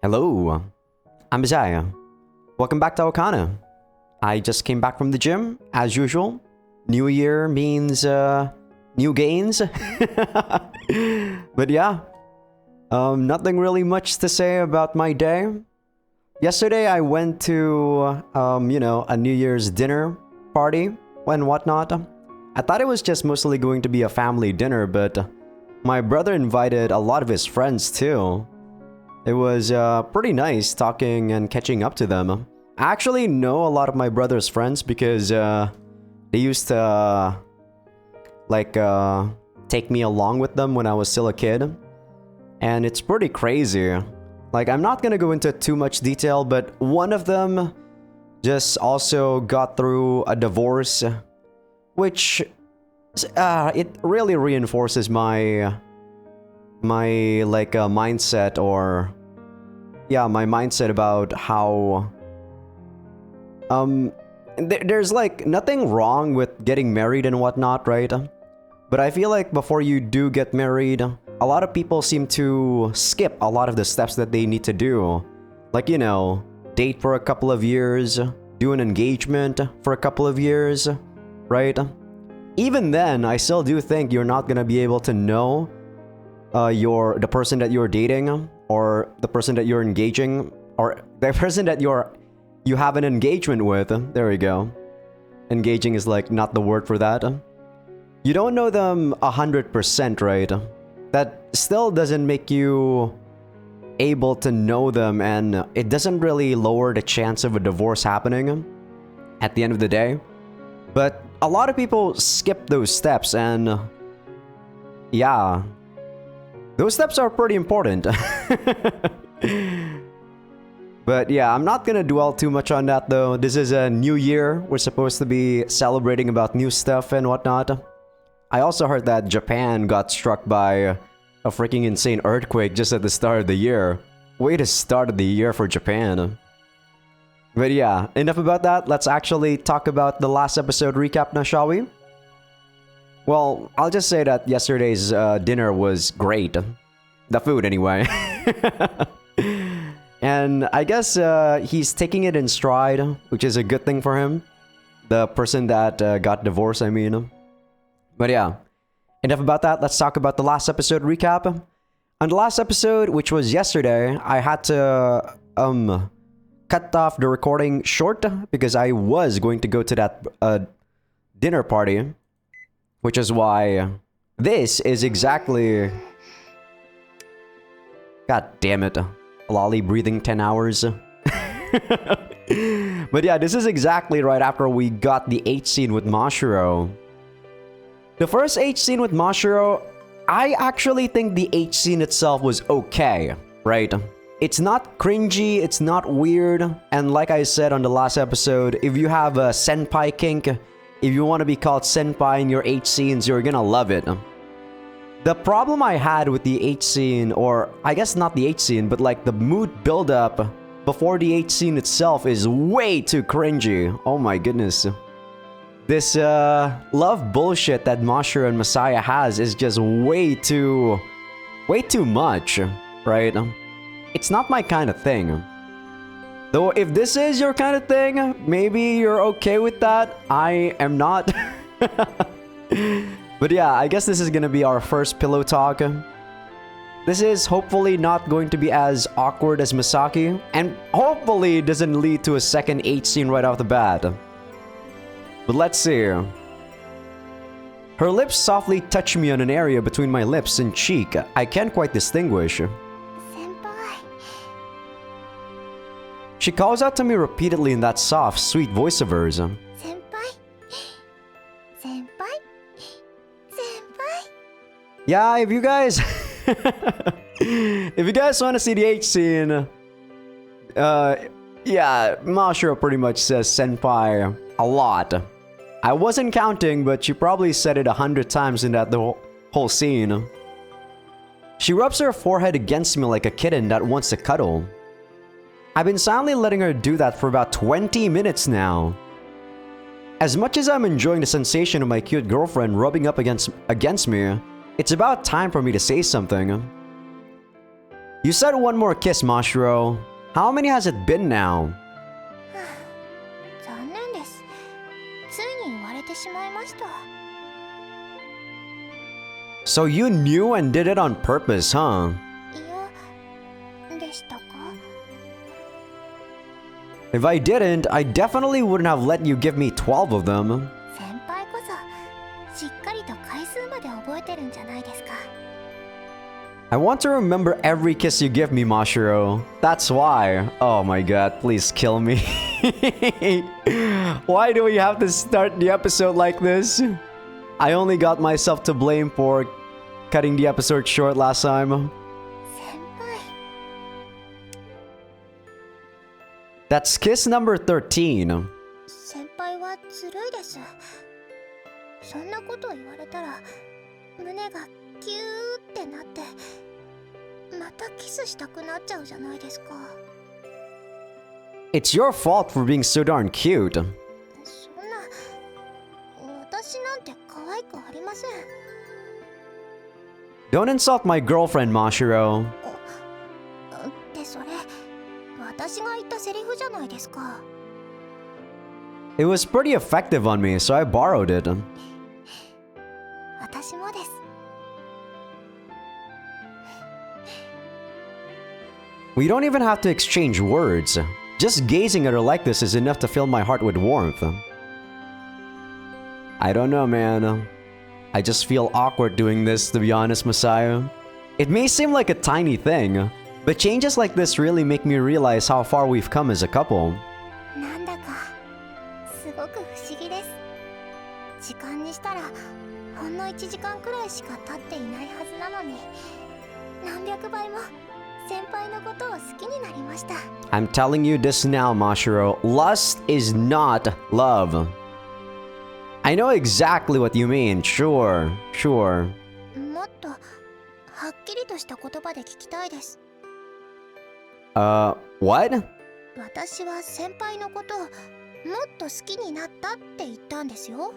Hello, I'm Azai. Welcome back to Aokana. I just came back from the gym, as usual. New year means, new gains. But yeah, nothing really much to say about my day. Yesterday I went to, a New Year's dinner party and whatnot. I thought it was just mostly going to be a family dinner, but my brother invited a lot of his friends too. It was pretty nice talking and catching up to them. I actually know a lot of my brother's friends because they used to take me along with them when I was still a kid. And it's pretty crazy. Like, I'm not gonna go into too much detail, but one of them just also got through a divorce, which it really reinforces my mindset, or my mindset about how there's like nothing wrong with getting married and whatnot, right? But I feel like before you do get married, a lot of people seem to skip a lot of the steps that they need to do. Like, date for a couple of years, do an engagement for a couple of years, right? Even then, I still do think you're not gonna be able to know the person that you're dating, or the person that you're engaging, or the person that you have an engagement with. There we go. Engaging is like not the word for that. You don't know them 100%, right? That still doesn't make you able to know them, and it doesn't really lower the chance of a divorce happening at the end of the day. But a lot of people skip those steps, and yeah, those steps are pretty important. But yeah, I'm not gonna dwell too much on that though. This is a new year. We're supposed to be celebrating about new stuff and whatnot. I also heard that Japan got struck by a freaking insane earthquake just at the start of the year. Way to start the year for Japan. But yeah, enough about that. Let's actually talk about the last episode recap now, shall we? Well, I'll just say that yesterday's dinner was great. The food, anyway. And I guess he's taking it in stride, which is a good thing for him. The person that got divorced, I mean. But yeah, enough about that. Let's talk about the last episode recap. On the last episode, which was yesterday, I had to cut off the recording short because I was going to go to that dinner party. Which is why this is exactly... God damn it. Lolly breathing 10 hours. But yeah, this is exactly right after we got the H scene with Mashiro. The first H scene with Mashiro, I actually think the H scene itself was okay, right? It's not cringy, it's not weird, and like I said on the last episode, if you have a senpai kink, if you want to be called senpai in your H scenes, you're gonna love it. The problem I had with the H scene, or I guess not the H scene, but like the mood buildup before the H scene itself is way too cringy. Oh my goodness. This love bullshit that Mashiro and Messiah has is just way too much, right? It's not my kind of thing. Though if this is your kind of thing, maybe you're okay with that. I am not. But yeah, I guess this is gonna be our first pillow talk. This is hopefully not going to be as awkward as Misaki, and hopefully doesn't lead to a second H scene right off the bat. But let's see. Her lips softly touch me on an area between my lips and cheek. I can't quite distinguish. Senpai. She calls out to me repeatedly in that soft, sweet voice of hers. Senpai. Senpai. Senpai. Yeah, if you guys... if you guys want to see the H scene... yeah, Mashiro pretty much says senpai a lot. I wasn't counting, but she probably said it 100 times in that the whole scene. She rubs her forehead against me like a kitten that wants to cuddle. I've been silently letting her do that for about 20 minutes now. As much as I'm enjoying the sensation of my cute girlfriend rubbing up against me, it's about time for me to say something. You said one more kiss, Mashiro. How many has it been now? 残念です。ついに言われてしまいました。 So you knew and did it on purpose, huh? いや、でしたか？ If I didn't, I definitely wouldn't have let you give me 12 of them. 先輩こそしっかりと回数まで覚えてるんじゃないですか。 I want to remember every kiss you give me, Mashiro. That's why. Oh my god, please kill me. Why do we have to start the episode like this? I only got myself to blame for cutting the episode short last time. 先輩。 That's kiss number 13. 先輩はずるいです。そんなこと言われたら胸がキューってなってまたキスしたくなっちゃうじゃないですか。 It's your fault for being so darn cute. そんな私なんて可愛くありません。 Don't insult my girlfriend, Mashiro. ってそれ私が言ったセリフじゃないですか。 It was pretty effective on me, so I borrowed it. 私もです。 We don't even have to exchange words. Just gazing at her like this is enough to fill my heart with warmth. I don't know, man. I just feel awkward doing this, to be honest, Messiah. It may seem like a tiny thing, but changes like this really make me realize how far we've come as a couple. なんだかすごく不思議です。時間にしたらほんの1時間くらいしか経っていないはずなのに何百倍も先輩のことを好きになりました。 I'm telling you this now, Mashiro. Lust is not love. I know exactly what you mean. Sure. もっとはっきりとした言葉で聞きたいです。 What? 私は先輩のことをもっと好きになったって言ったんですよ。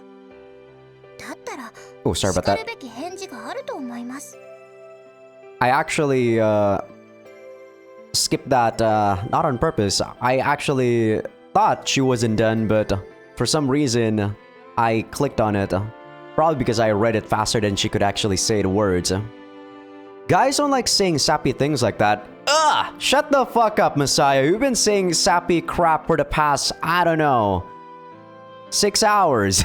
だったら Oh, sorry about しか that. るべき返事があると思います。 I actually, skipped that, not on purpose. I actually thought she wasn't done, but for some reason, I clicked on it. Probably because I read it faster than she could actually say the words. Guys don't like saying sappy things like that. Ugh! Shut the fuck up, Messiah. You've been saying sappy crap for the past, I don't know, 6 hours.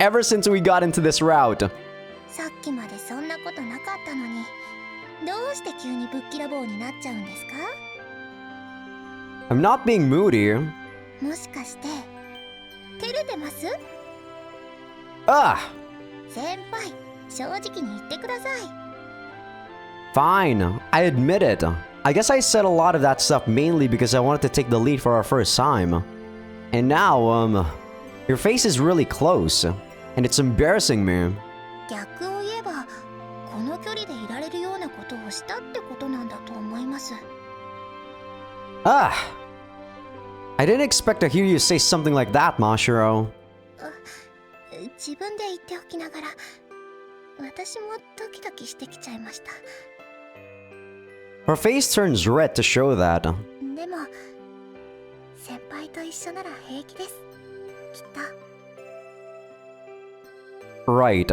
Ever since we got into this route. さっきまでそんなことなかったのにどうして急にぶっきらぼうになっちゃうんですか？ I'm not being moody. もしかして照れてます？ Ugh! 先輩、正直に言ってください。 Fine, I admit it. I guess I said a lot of that stuff mainly because I wanted to take the lead for our first time. And now, your face is really close, and it's embarrassing me. 逆を言えばこの距離でいられるようなことをしたってことなんだと思います。 Ah! I didn't expect to hear you say something like that, Mashiro. 自分で言っておきながら私もドキドキしてきちゃいました。 Her face turns red to show that. でも先輩と一緒なら平気です。きっと。 Right.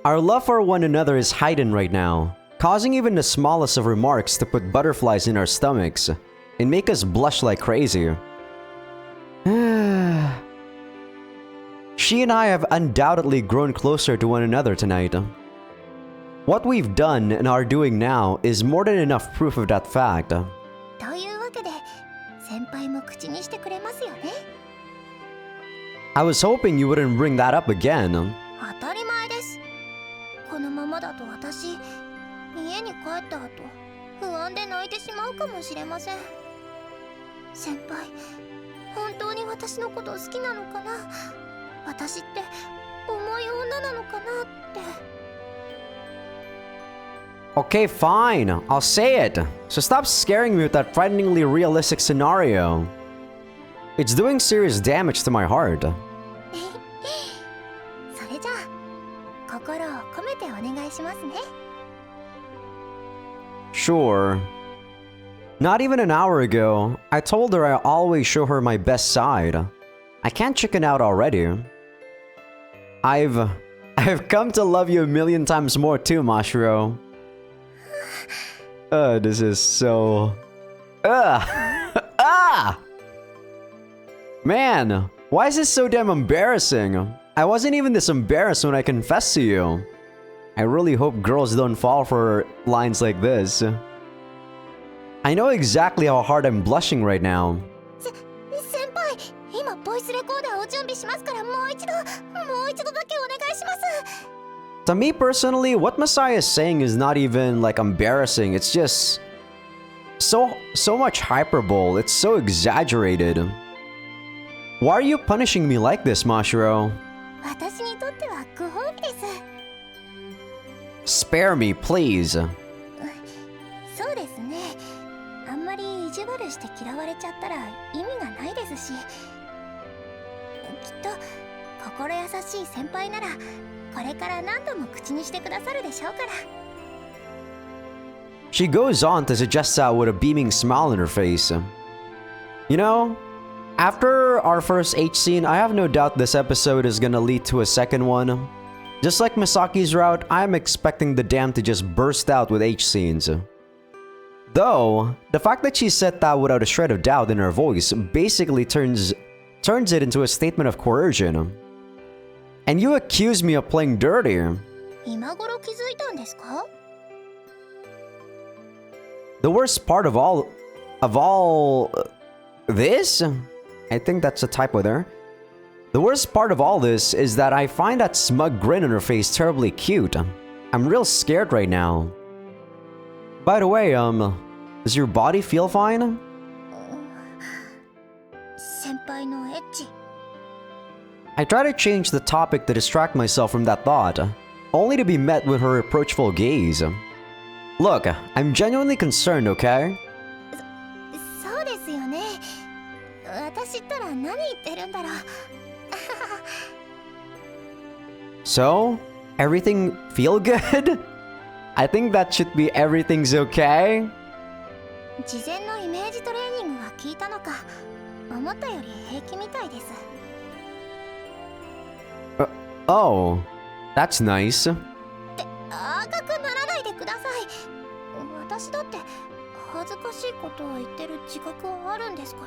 Our love for one another is heightened right now, causing even the smallest of remarks to put butterflies in our stomachs and make us blush like crazy. She and I have undoubtedly grown closer to one another tonight. What we've done and are doing now is more than enough proof of that fact. というわけで先輩も口にしてくれますよね。 I was hoping you wouldn't bring that up again. 当たり前です。このままだと私家に帰った後不安で泣いてしまうかもしれません。先輩、本当に私のこと好きなのかな？私って重い女なのかなって。 Okay, fine. I'll say it. So stop scaring me with that frighteningly realistic scenario. It's doing serious damage to my heart. それじゃあ心を込めてお願いしますね。sure. Not even an hour ago, I told her I always show her my best side. I can't chicken out already. I've come to love you a million times more too, Mashiro. This is so... Man, why is this so damn embarrassing? I wasn't even this embarrassed when I confessed to you. I really hope girls don't fall for lines like this. I know exactly how hard I'm blushing right now. Senpai, 今ボイスレコーダーを準備しますからもう一度だけお願いします。 To me personally, what Masai is saying is not even like embarrassing. It's just so much hyperbole. It's so exaggerated. Why are you punishing me like this, Mashiro? 私にとってはご褒美です。 Spare me, please. そうですね。あんまり意地悪して嫌われちゃったら意味がないですし、きっと心優しい先輩ならこれから何度も口にしてくださるでしょうから。 She goes on to suggest that with a beaming smile on her face. You know, after our first H scene, I have no doubt this episode is gonna lead to a second one. Just like Misaki's route, I'm expecting the dam to just burst out with H scenes. Though, the fact that she said that without a shred of doubt in her voice basically turns it into a statement of coercion. And you accuse me of playing dirty. 今頃気づいたんですか? The worst part of all this? I think that's a typo there. The worst part of all this is that I find that smug grin on her face terribly cute. I'm real scared right now. By the way, does your body feel fine? 先輩のエッチ。 I try to change the topic to distract myself from that thought, only to be met with her reproachful gaze. Look, I'm genuinely concerned, okay? そうですよね。私ったら何言ってるんだろう。So, everything feel good? I think that should be everything's okay? 事前のイメージトレーニングが効いたのか、思ったより平気みたいです。 Oh, that's nice. 赤くならないでください。私だって恥ずかしいことを言ってる自覚はあるんですか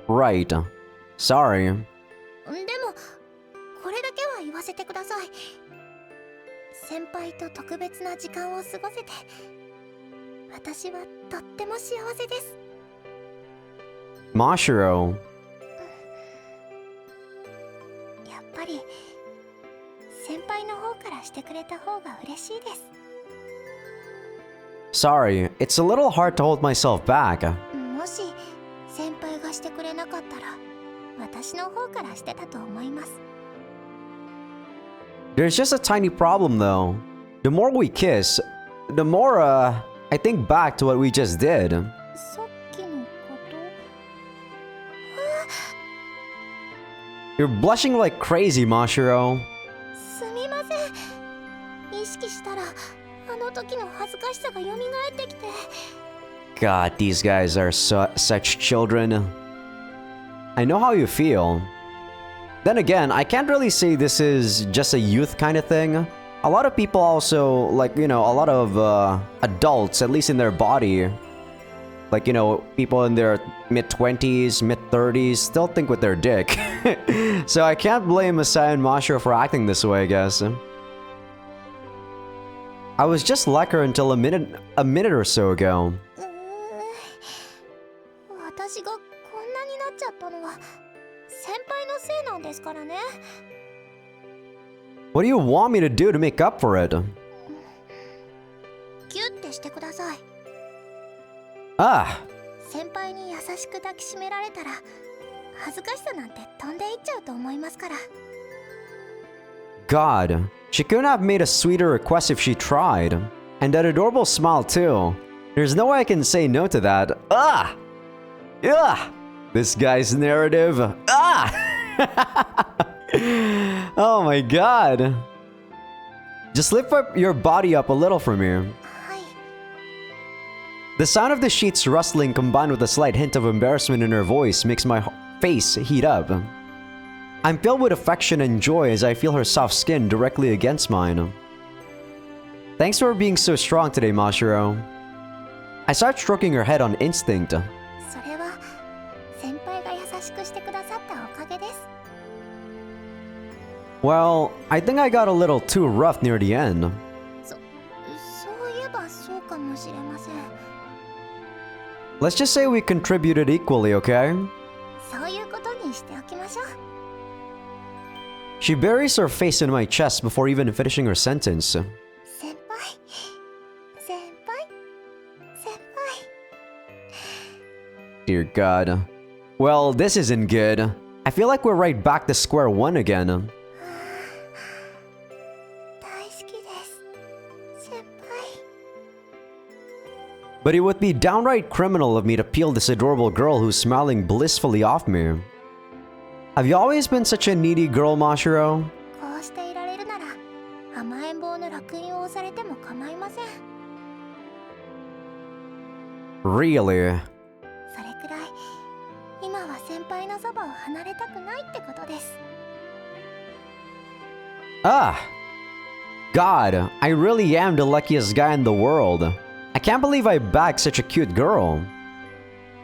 ら。 Right. Sorry. でもこれだけは言わせてください。先輩と特別な時間を過ごせて私はとっても幸せです。 Mashiro. やっぱり先輩の方からしてくれた方が嬉しいです。 Sorry, it's a little hard to hold myself back. もし先輩がしてくれなかったら私の方からしてたと思います。 There's just a tiny problem though. The more we kiss, the more, I think back to what we just did. さっきのこと。 You're blushing like crazy, Mashiro. すみません。意識したらあの時の恥ずかしさが蘇ってきて。 God, these guys are such children. I know how you feel. Then again, I can't really say this is just a youth kind of thing. A lot of people also, like, you know, a lot of adults, at least in their body, like, you know, people in their mid-20s, mid-30s, still think with their dick. So I can't blame Masai and Mashiro for acting this way, I guess. I was just like her until a minute or so ago. 私がこんなになっちゃったのは先輩のせいなんですからね。 What do you want me to do to make up for it? ギュッてしてください。 Ah, 先輩に優しく抱きしめられたら恥ずかしさなんて飛んでいっちゃうと思いますから。 God, she couldn't have made a sweeter request if she tried. And that adorable smile too. There's no way I can say no to that. Ah! Ugh! This guy's narrative. Ah! Oh my god. Just lift up your body up a little for me. はい。 The sound of the sheets rustling combined with a slight hint of embarrassment in her voice makes my face heat up. I'm filled with affection and joy as I feel her soft skin directly against mine. Thanks for being so strong today, Mashiro. I start stroking her head on instinct. それは先輩が優しくしてくださったおかげです。 Well, I think I got a little too rough near the end. そういえばそうかもしれません。 Let's just say we contributed equally, okay? そういうことにしておきましょう。 She buries her face in my chest before even finishing her sentence. 先輩。 Dear God. Well, this isn't good. I feel like we're right back to square one again. 大好きです先輩。 But it would be downright criminal of me to peel this adorable girl who's smiling blissfully off me. Have you always been such a needy girl, Mashiro? こうしていられるなら甘えん坊の烙印を押されても構いません。 Really? それくらい今は先輩のそばを離れたくないってことです。 Ah! God, I really am the luckiest guy in the world. I can't believe I bagged such a cute girl.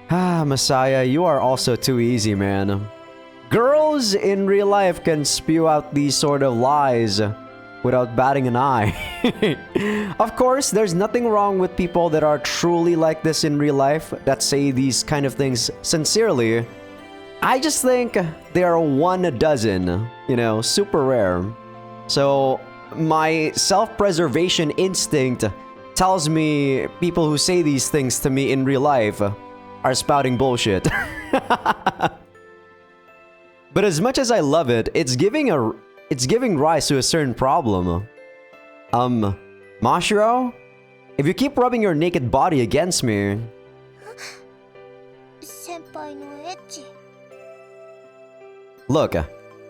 Ah, Messiah, you are also too easy, man. Girls in real life can spew out these sort of lies without batting an eye. Of course, there's nothing wrong with people that are truly like this in real life, that say these kind of things sincerely. I just think they are 1 dozen, you know, super rare. So, my self-preservation instinct tells me people who say these things to me in real life are spouting bullshit. But as much as I love it, it's giving rise to a certain problem. Mashiro? If you keep rubbing your naked body against me... 先輩のエッチ。 Look,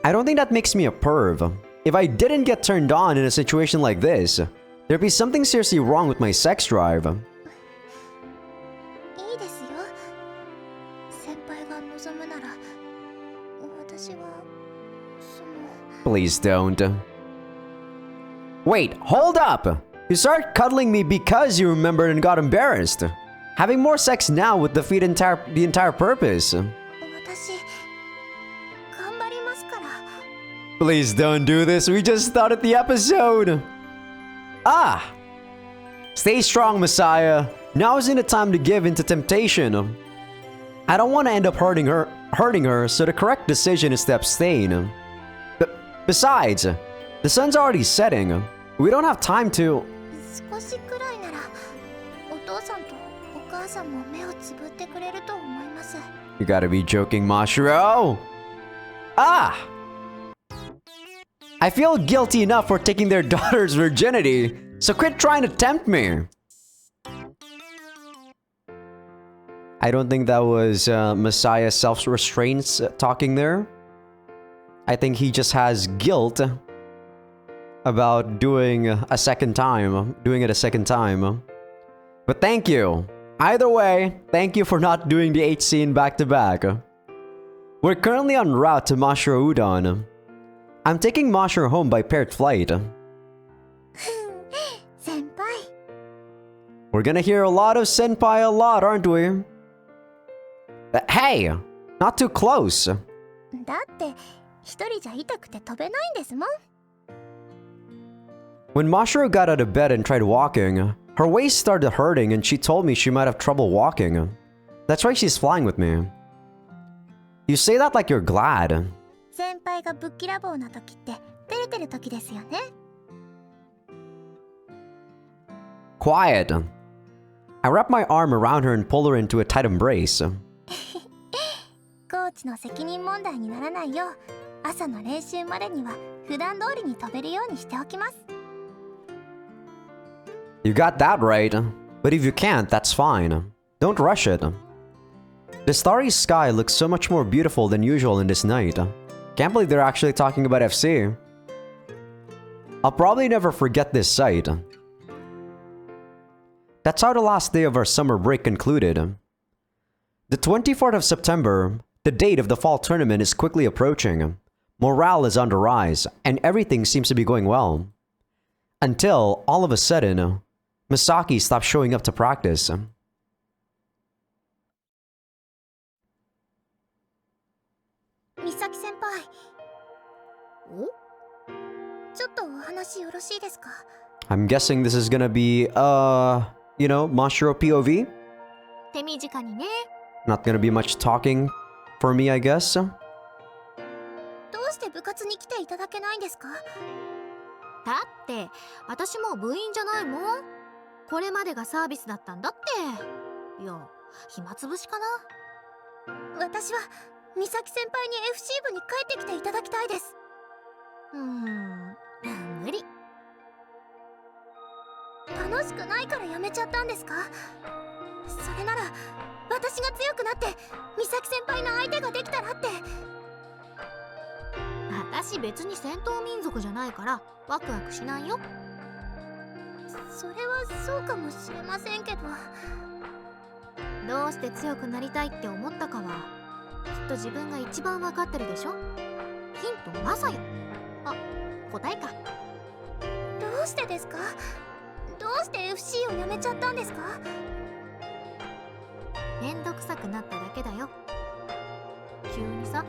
I don't think that makes me a perv. If I didn't get turned on in a situation like this, there'd be something seriously wrong with my sex drive. いいですよ。先輩が望むなら私はその。 Please don't. Wait, hold up! You started cuddling me because you remembered and got embarrassed. Having more sex now would defeat the entire purpose. 私頑張りますから。 Please don't do this, we just started the episode! Ah! Stay strong, Messiah. Now isn't the time to give in to temptation. I don't want to end up hurting her, so the correct decision is to abstain. Besides, the sun's already setting. We don't have time to... 少しくらいならお父さんとお母さんも目をつぶってくれると思います。 You gotta be joking, Mashiro! Ah! I feel guilty enough for taking their daughter's virginity, so quit trying to tempt me! I don't think that was Messiah's self-restraints talking there. I think he just has guilt about doing it a second time. But thank you. Either way, thank you for not doing the H scene back to back. We're currently en route to Mashiro Udon. I'm taking Mashiro home by paired flight. 先輩。 We're gonna hear a lot of senpai a lot, aren't we? Hey! Not too close! だって一人じゃ痛くて飛べないんですもん。 When Mashiro got out of bed and tried walking, her waist started hurting and she told me she might have trouble walking. That's why she's flying with me. You say that like you're glad. 先輩がぶっきらぼうな時って照れてる時ですよね。 Quiet. I wrap my arm around her and pull her into a tight embrace. コーチの責任問題にならないよう朝の練習までには普段通りに飛べるようにしておきます。 You got that right. But if you can't, that's fine. Don't rush it. The starry sky looks so much more beautiful than usual in this night. Can't believe they're actually talking about FC. I'll probably never forget this sight. That's how the last day of our summer break concluded. The 24th of September, the date of the fall tournament, is quickly approaching. Morale is on the rise, and everything seems to be going well. Until, all of a sudden, Misaki stopped showing up to practice. Misaki senpai. ちょっとお話よろしいですか? I'm guessing this is gonna be, Mashiro POV? 手短にね。 Not gonna be much talking for me, I guess. どうして部活に来ていただけないんですか? だって私もう部員じゃないもん。これまでがサービスだったんだって。いや、暇つぶしかな。私は美咲先輩に FC 部に帰ってきていただきたいです。無理。楽しくないからやめちゃったんですか？それなら私が強くなって美咲先輩の相手ができたらって。私別に戦闘民族じゃないからワクワクしないよ。それはそうかもしれませんけど。どうして強くなりたいって思ったかはきっと自分が一番わかってるでしょ。ヒントマサよ。あ、答えか。どうしてですか？どうして FC をやめちゃったんですか？めんどくさくなっただけだよ。急にさ、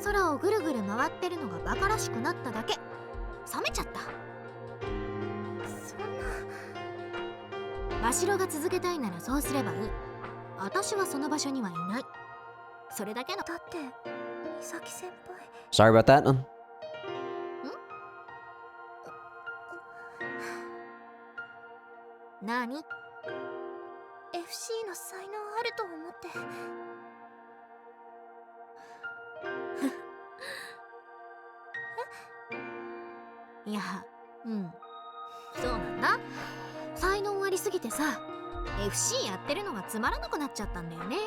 空をぐるぐる回ってるのがバカらしくなっただけ。冷めちゃった。そんな。真城が続けたいならそうすればいい。私はその場所にはいない。それだけの。だって美咲先輩。 Sorry about that. 何？ FC の才能あると思って。いや、そうなんだ。才能ありすぎてさ、FC やってるのがつまらなくなっちゃったんだよね。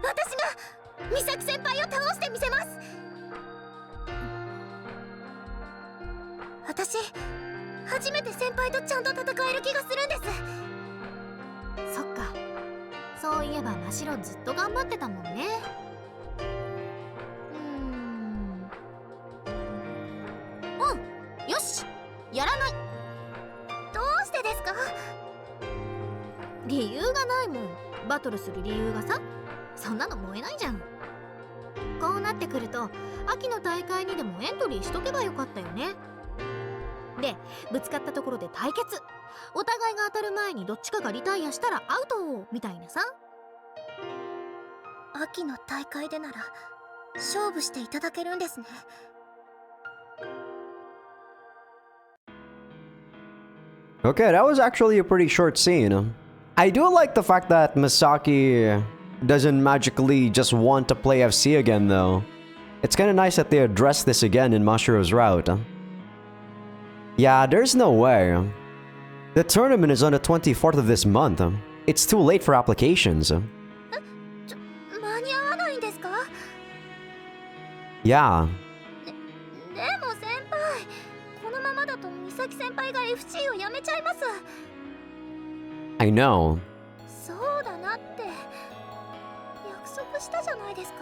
私が美咲先輩を倒してみせます。私初めて先輩とちゃんと戦える気がするんです。そっか。そういえば真城ずっと頑張ってたもんね。よし、やらない。どうしてですか？理由がないもん。バトルする理由がさ。そんなの燃えないじゃん。こうなってくると秋の大会にでもエントリーしとけばよかったよね。で、ぶつかったところで対決。お互いが当たる前にどっちかがリタイアしたらアウトみたいなさ。秋の大会でなら勝負していただけるんですね。Okay, that was actually a pretty short scene. I do like the fact that Misaki doesn't magically just want to play FC again, though. It's kinda nice that they address this again in Mashiro's route. Yeah, there's no way. The tournament is on the 24th of this month. It's too late for applications. 間に合わないんですか？ Yeah. でも先輩、このままだと美咲先輩が FC をやめちゃいます。 I know. そうだなって約束したじゃないですか。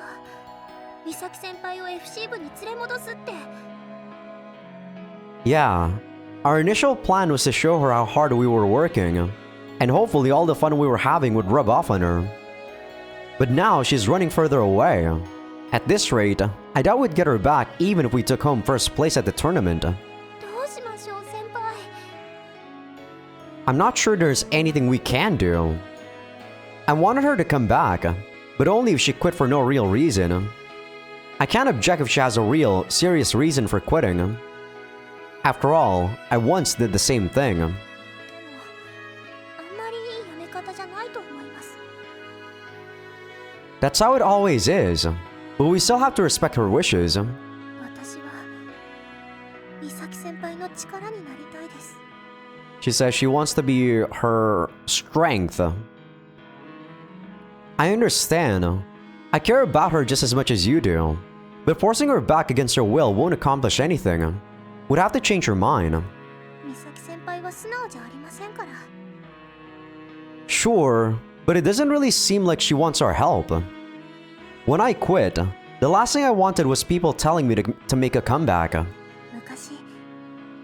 美咲先輩を FC 部に連れ戻すって。 Yeah. Our initial plan was to show her how hard we were working, and hopefully all the fun we were having would rub off on her. But now she's running further away. At this rate, I doubt we'd get her back even if we took home first place at the tournament. どうしましょう先輩。 I'm not sure there's anything we can do. I wanted her to come back, but only if she quit for no real reason. I can't object if she has a real, serious reason for quitting. After all, I once did the same thing. でもあんまりいいやめ方じゃないと思います。 That's how it always is, but we still have to respect her wishes. 私は美咲先輩の力になりたいです。 She says she wants to be her strength. I understand. I care about her just as much as you do. But forcing her back against her will won't accomplish anything. Would have to change her mind. 美咲先輩は素直じゃありませんから。 Sure, but it doesn't really seem like she wants our help. When I quit, the last thing I wanted was people telling me to make a comeback. 昔、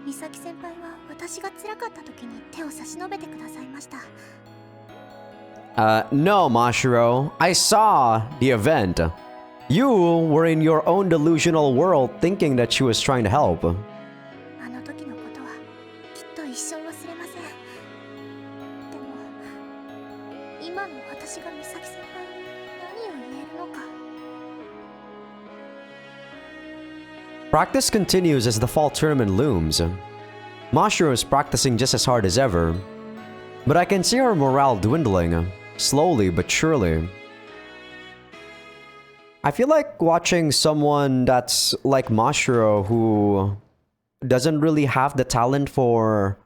美咲先輩は私が辛かった時に手を差し伸べてくださいました。 No, Mashiro. I saw the event. You were in your own delusional world thinking that she was trying to help. あの時のことはきっと一生忘れません。でも、今の私が美咲先輩に何を言えるのか。 Practice continues as the fall tournament looms. Mashiro is practicing just as hard as ever, but I can see her morale dwindling, slowly but surely. I feel like watching someone that's like Mashiro who doesn't really have the talent for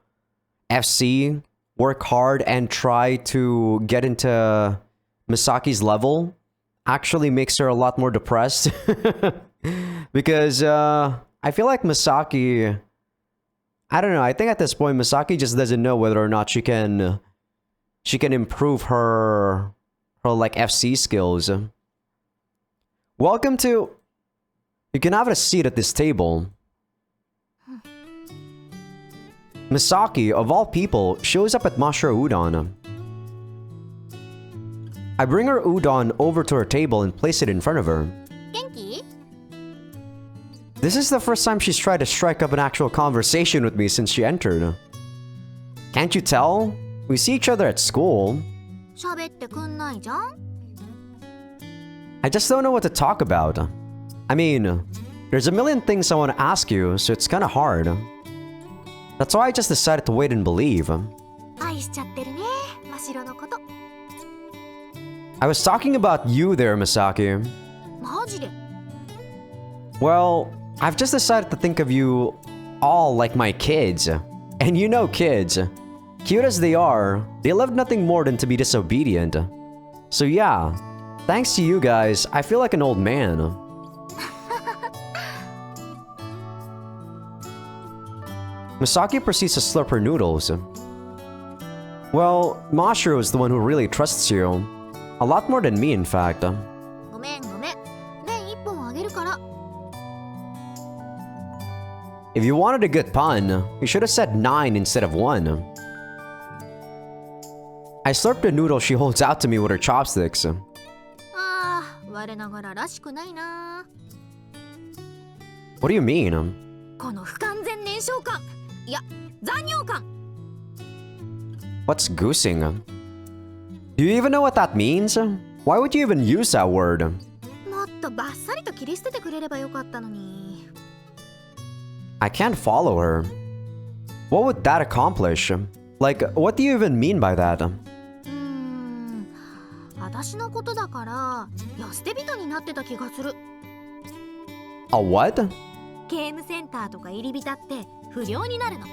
FC, work hard and try to get into Misaki's level actually makes her a lot more depressed. Because I feel like Misaki, I don't know, I think at this point Misaki just doesn't know whether or not she can improve her like FC skills. Welcome to... You can have a seat at this table. Misaki, of all people, shows up at Mashiro Udon. I bring her udon over to her table and place it in front of her. 元気？ This is the first time she's tried to strike up an actual conversation with me since she entered. Can't you tell? We see each other at school. 喋ってくんないじゃん？ I just don't know what to talk about. I mean, there's a million things I want to ask you, so it's kind of hard. That's why I just decided to wait and believe. 愛しちゃってるね、真白のこと。 I was talking about you there, Misaki. マジで？ Well, I've just decided to think of you all like my kids. And you know kids. Cute as they are, they love nothing more than to be disobedient. So yeah, thanks to you guys, I feel like an old man. Misaki proceeds to slurp her noodles. Well, Mashiro is the one who really trusts you. A lot more than me, in fact. ごめんごめん。麺一本あげるから。 If you wanted a good pun, you should have said 9 instead of 1. I slurp the noodle she holds out to me with her chopsticks. ああ、我ながららしくないな。 What do you mean? この不完全燃焼感。いや、残尿感。 What's goosing? Do you even know what that means? Why would you even use that word? もっとバッサリと切り捨ててくれればよかったのに。 I can't follow her. What would that accomplish? Like, what do you even mean by that? 私のことだから安捨て人になってた気がする。 A what? ゲームセンターとか入り浸って不良になるの。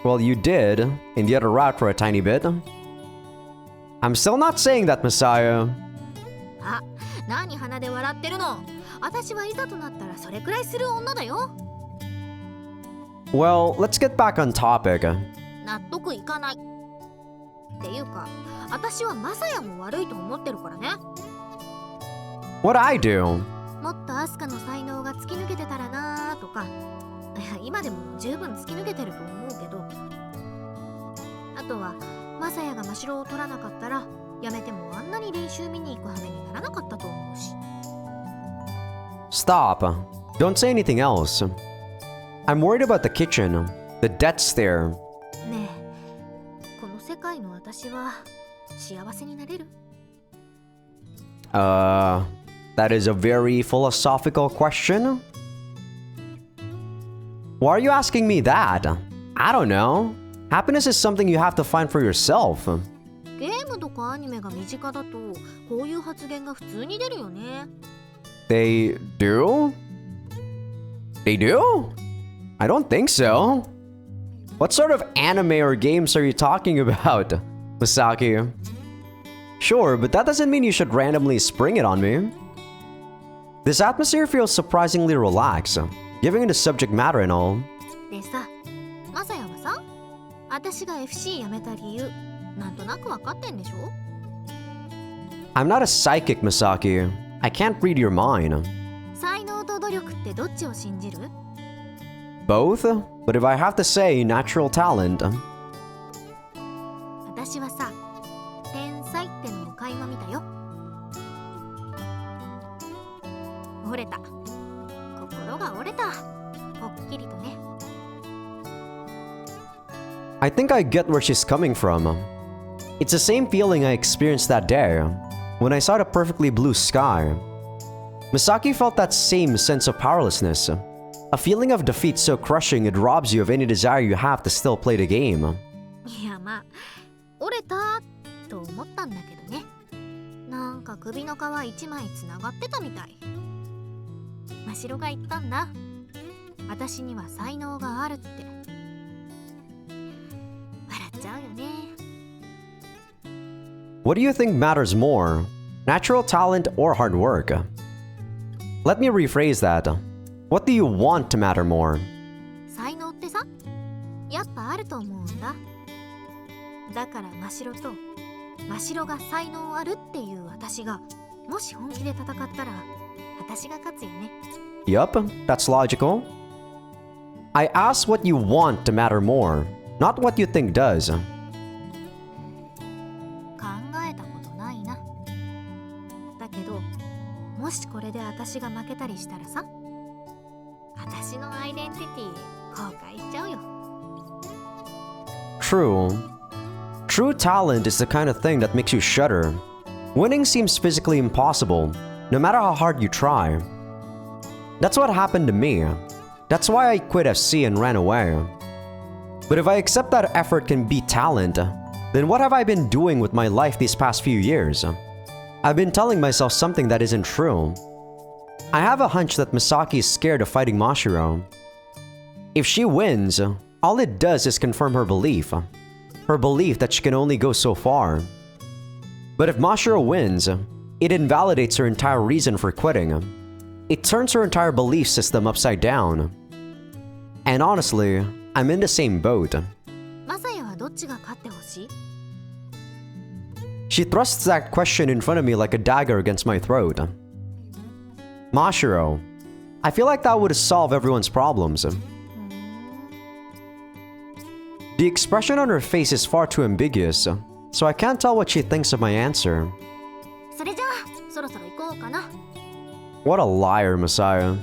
Well, you did, in the other route for a tiny bit. I'm still not saying that, Messiah. あ、何鼻で笑ってるの。私はいざとなったらそれくらいする女だよ。 Well, let's get back on topic. 納得いかない。っていうか、私はマサヤも悪いと思ってるからね。 What'd I do? もっとアスカの才能が突き抜けてたらなーとか、今でも十分突き抜けてると思うけど、あとはマサヤが真白を取らなかったらやめてもあんなに練習見に行く羽目にならなかったと思うし。 Stop. Don't say anything else. I'm worried about the kitchen, the death stare. ねえ、この世界の私は幸せになれる？ That is a very philosophical question. Why are you asking me that? I don't know. Happiness is something you have to find for yourself. ゲームとかアニメが身近だとこういう発言が普通に出るよね。 They do? They do? I don't think so. What sort of anime or games are you talking about, Misaki? Sure, but that doesn't mean you should randomly spring it on me. This atmosphere feels surprisingly relaxed, given the subject matter and all. でさ、マサヤはさ、私が FC 辞めた理由、なんとなく分かってんでしょ？ I'm not a psychic, Misaki. I can't read your mind. 才能と努力ってどっちを信じる？ Both? But if I have to say, natural talent. 私はさ、天才ってのを垣間見たよ。折れた。心が折れた。ぽっきりとね。I think I get where she's coming from. It's the same feeling I experienced that day, when I saw the perfectly blue sky. Misaki felt that same sense of powerlessness. A feeling of defeat so crushing it robs you of any desire you have to still play the game. いやまあ、折れたと思ったんだけどね。なんか首の皮一枚つながってたみたい。真城が言ったんだ。私には才能があるって。笑っちゃうよね。What do you think matters more? Natural talent or hard work? Let me rephrase that. What do you want to matter more? 才能ってさ、やっぱあると思うんだ。だから真城が才能あるっていう私がもし本気で戦ったら私が勝つよね。Yup, that's logical. I asked what you want to matter more, not what you think does. 考えたことないな。だけどもしこれで私が負けたりしたらさ、私のアイデンティティ後悔しちゃうよ。 True. True talent is the kind of thing that makes you shudder. Winning seems physically impossible, no matter how hard you try. That's what happened to me. That's why I quit FC and ran away. But if I accept that effort can beat talent, then what have I been doing with my life these past few years? I've been telling myself something that isn't true. I have a hunch that Misaki is scared of fighting Mashiro. If she wins, all it does is confirm her belief that she can only go so far. But if Mashiro wins, it invalidates her entire reason for quitting. It turns her entire belief system upside down. And honestly, I'm in the same boat. マサヤはどっちが勝ってほしい？ She thrusts that question in front of me like a dagger against my throat. Mashiro. I feel like that would solve everyone's problems. The expression on her face is far too ambiguous, so I can't tell what she thinks of my answer. それじゃあそろそろ行こうかな。 What a liar, Messiah.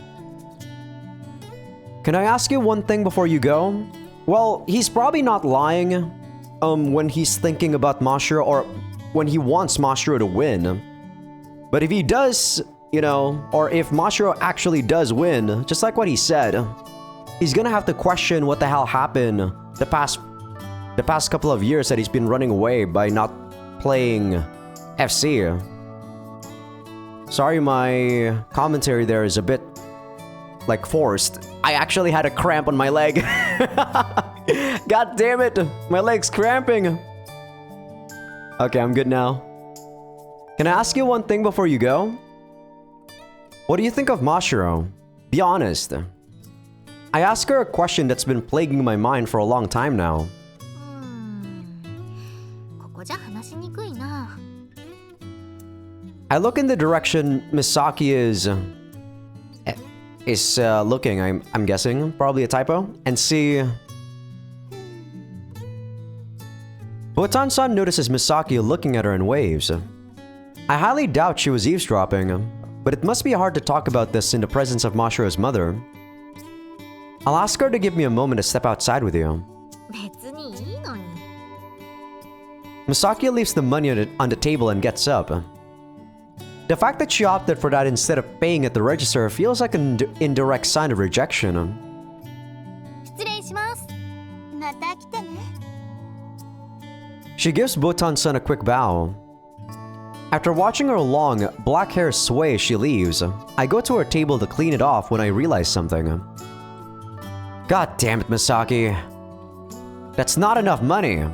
Can I ask you one thing before you go? Well, he's probably not lying, when he's thinking about Mashiro or when he wants Mashiro to win. But if he does, or if Mashiro actually does win, just like what he said, he's gonna have to question what the hell happened the past couple of years that he's been running away by not playing FC. Sorry, my commentary there is a bit like forced. I actually had a cramp on my leg. God damn it, my leg's cramping. Okay, I'm good now. Can I ask you one thing before you go? What do you think of Mashiro? Be honest. I asked her a question that's been plaguing my mind for a long time now. ここじゃ話しにくいな。 I look in the direction Misaki is looking, I'm guessing, probably a typo, and see... Botan-san notices Misaki looking at her and waves. I highly doubt she was eavesdropping, but it must be hard to talk about this in the presence of Mashiro's mother. I'll ask her to give me a moment to step outside with you. 別にいいのに。 Misaki leaves the money on the table and gets up. The fact that she opted for that instead of paying at the register feels like an indirect sign of rejection. 失礼します。また来てね。 She gives Botan-san a quick bow. After watching her long, black hair sway as she leaves, I go to her table to clean it off when I realize something. God damn it, Misaki. That's not enough money.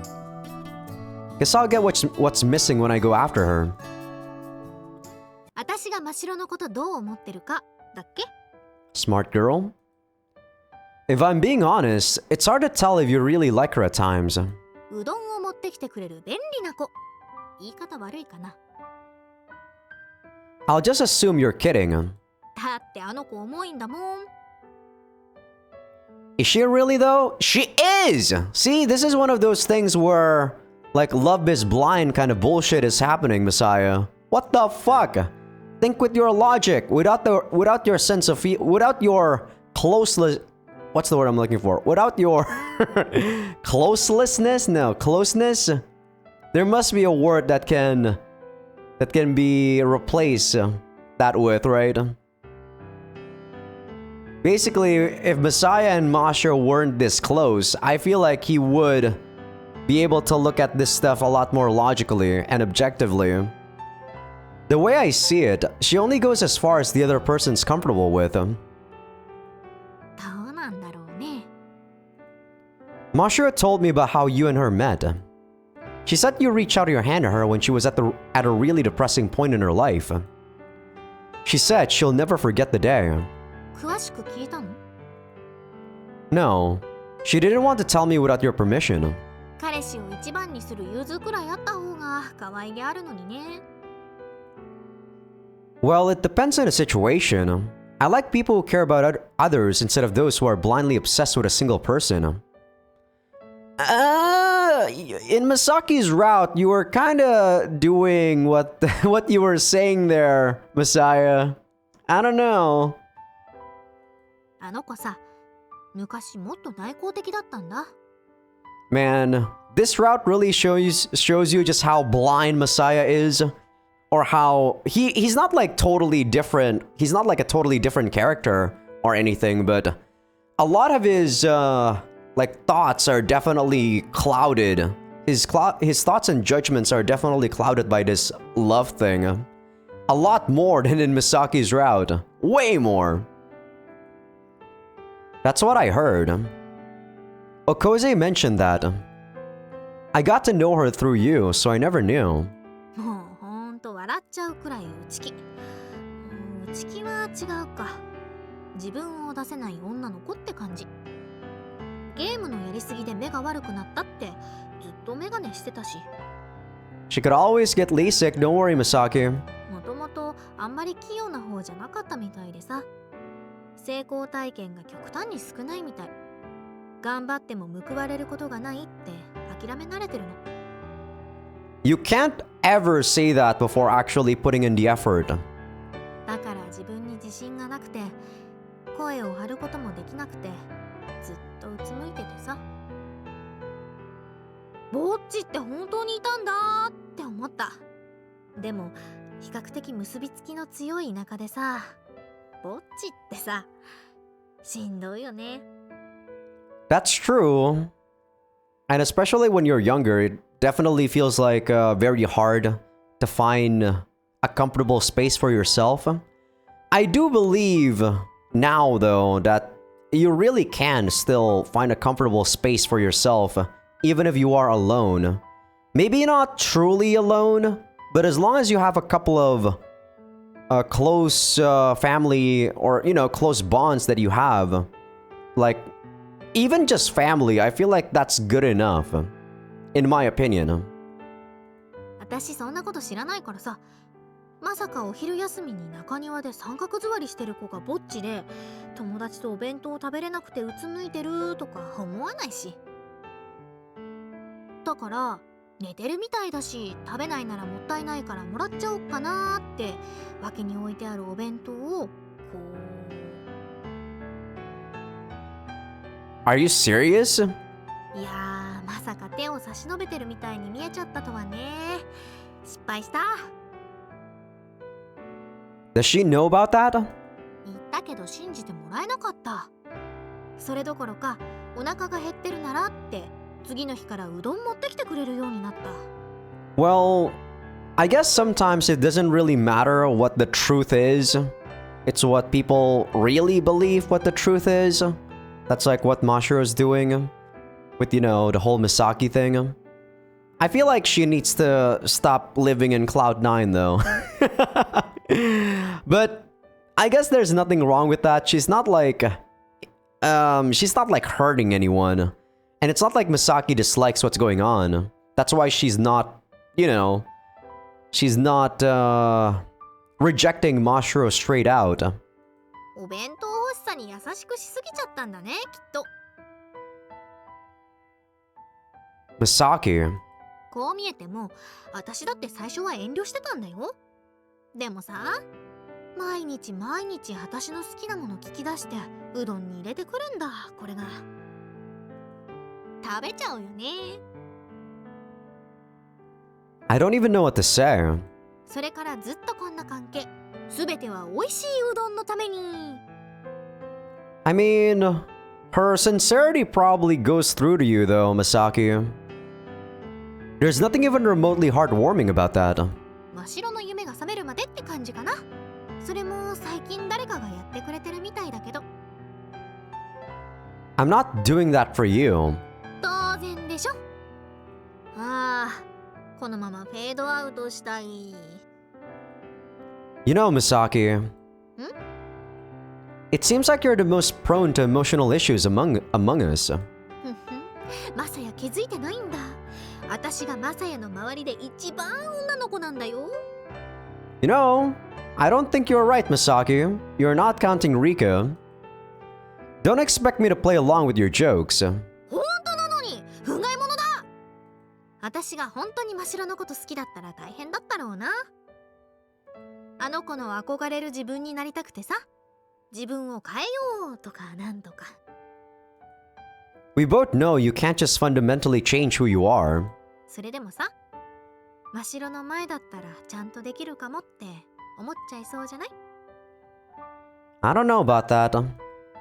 Guess I'll get what's missing when I go after her. 私私が真白のことどう思ってるかだっけ？ Smart girl. If I'm being honest, it's hard to tell if you really like her at times. うどんを持ってきてくれる便利な子。言い方悪いかな。 I'll just assume you're kidding. だってあの子重いんだもん。 Is she really though? She is! See, this is one of those things where, like, love is blind kind of bullshit is happening, Messiah. What the fuck? Think with your logic, without your sense of without your closeless. What's the word I'm looking for? Without your closelessness? No, closeness. There must be a word that can be replaced that with, right? Basically, if Messiah and Mashiro weren't this close, I feel like he would be able to look at this stuff a lot more logically and objectively. The way I see it, she only goes as far as the other person's comfortable with. どうなんだろうね。 Mashiro told me about how you and her met. She said you reached out your hand to her when she was at a really depressing point in her life. She said she'll never forget the day. 詳しく聞いたの？ No, she didn't want to tell me without your permission. 彼氏を一番にする融通くらいあった方が可愛げあるのにね。 Well, it depends on the situation. I like people who care about others instead of those who are blindly obsessed with a single person. In Masaki's route, you were kinda doing what you were saying there, Messiah. I don't know. あの子さ、昔もっと内向的だったんだ。 Man, this route really shows you just how blind Messiah is. Or how he's not like totally different. He's not like a totally different character or anything, but a lot of his like thoughts are definitely clouded. His thoughts and judgments are definitely clouded by this love thing. A lot more than in Misaki's route. Way more. That's what I heard. Okoze mentioned that. I got to know her through you, so I never knew. もうほんと笑っちゃうくらい内気。内気は違うか。自分を出せない女の子って感じ。ゲームのやりすぎで目が悪くなったってずっとメガネしてたし。She could always get LASIK, don't worry, Misaki. もともとあんまり器用な方じゃなかったみたいでさ。成功体験が極端に少ないみたい。頑張っても報われることがないって諦め慣れてるの。You can't ever say that before actually putting in the effort. だから自分に自信がなくて、声を張ることもできなくて、ずっとうつむいててさ。ぼっちって本当にいたんだーって思った。でも比較的結びつきの強い田舎でさ、ぼっちってさ、しんどいよね。That's true. And especially when you're younger, it definitely feels like very hard to find a comfortable space for yourself. I do believe now, though, that you really can still find a comfortable space for yourself, even if you are alone. Maybe not truly alone, but as long as you have a couple of close family or, you know, close bonds that you have, like, even just family, I feel like that's good enough, in my opinion. 私そんなこと知らないからさ。まさかお昼休みに中庭で三角座りしてる子がぼっちで、友達とお弁当を食べれなくてうつむいてるとか思わないし。だから寝てるみたいだし、食べないならもったいないからもらっちゃおうかなーって脇に置いてあるお弁当をこう。 Are you serious? いやー、まさか手を差し伸べてるみたいに見えちゃったとはね。失敗した。 Does she know about that? 言ったけど信じてもらえなかった。それどころかお腹が減ってるならって次の日からうどん持ってきてくれるようになった。 Well, I guess sometimes it doesn't really matter what the truth is. It's what people really believe what the truth is. That's like what Mashiro's doing with, you know, the whole Misaki thing. I feel like she needs to stop living in Cloud 9 though. But I guess there's nothing wrong with that. She's not like hurting anyone. And it's not like Misaki dislikes what's going on. That's why she's not, she's not rejecting Mashiro straight out. お弁当欲しさに優しくしすぎちゃったんだね、きっと。Misaki. こう見えても、私だって最初は遠慮してたんだよ。でもさ、毎日私の好きなもの聞き出してうどんに入れてくるんだ、これが。食べちゃうよね。I don't even know what to say. それからずっとこんな関係。すべては美味しいうどんのために。I mean, her sincerity probably goes through to you though, Misaki. There's nothing even remotely heartwarming about that. 真白の夢が覚めるまでって感じかな。それも最近誰かがやってくれてるみたいだけど。I'm not doing that for you. 当然でしょ。ああ、このままフェードアウトしたい。You know, Misaki. It seems like you're the most prone to emotional issues among us. マサヤ気づいてないんだ。私がマサヤの周りで一番女の子なんだよ。You know, I don't think you're right, Misaki. You're not counting Rika. Don't expect me to play along with your jokes. 本当なのに不甲斐者だ。私が本当に真白のこと好きだったら大変だったろうな。あの子の憧れる自分になりたくてさ、自分を変えようとかなんとか。We both know you can't just fundamentally change who you are. それでもさ、真白の前だったらちゃんとできるかもって思っちゃいそうじゃない？ I don't know about that.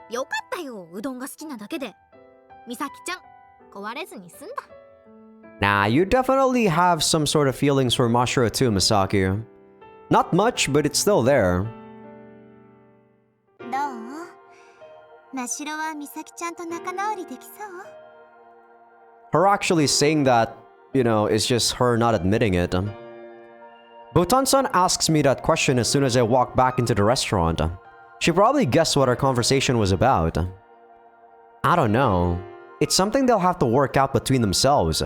よかったよ、うどんが好きなだけで。美咲ちゃん、壊れずに済んだ。Nah, you definitely have some sort of feelings for Mashiro too, Misaki. Not much, but it's still there. どう？真白は美咲ちゃんと仲直りできそう？ Her actually saying that, is just her not admitting it. Botan-san asks me that question as soon as I walk back into the restaurant. She probably guessed what our conversation was about. I don't know. It's something they'll have to work out between themselves.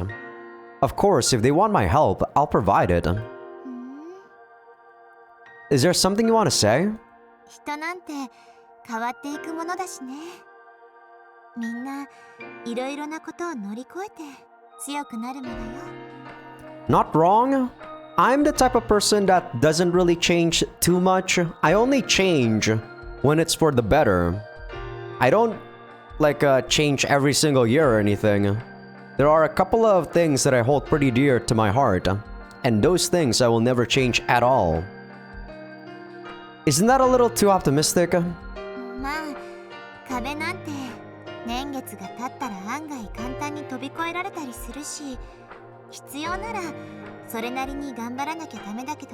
Of course, if they want my help, I'll provide it. Is there something you want to say? 人なんて変わっていくものだしね。みんないろいろなことを乗り越えて強くなるものよ。Not wrong. I'm the type of person that doesn't really change too much. I only change when it's for the better. I don't change every single year or anything. There are a couple of things that I hold pretty dear to my heart, and those things I will never change at all. Isn't that a little too optimistic? まあ、壁なんて年月が経ったら案外簡単に飛び越えられたりするし、必要ならそれなりに頑張らなきゃダメだけど、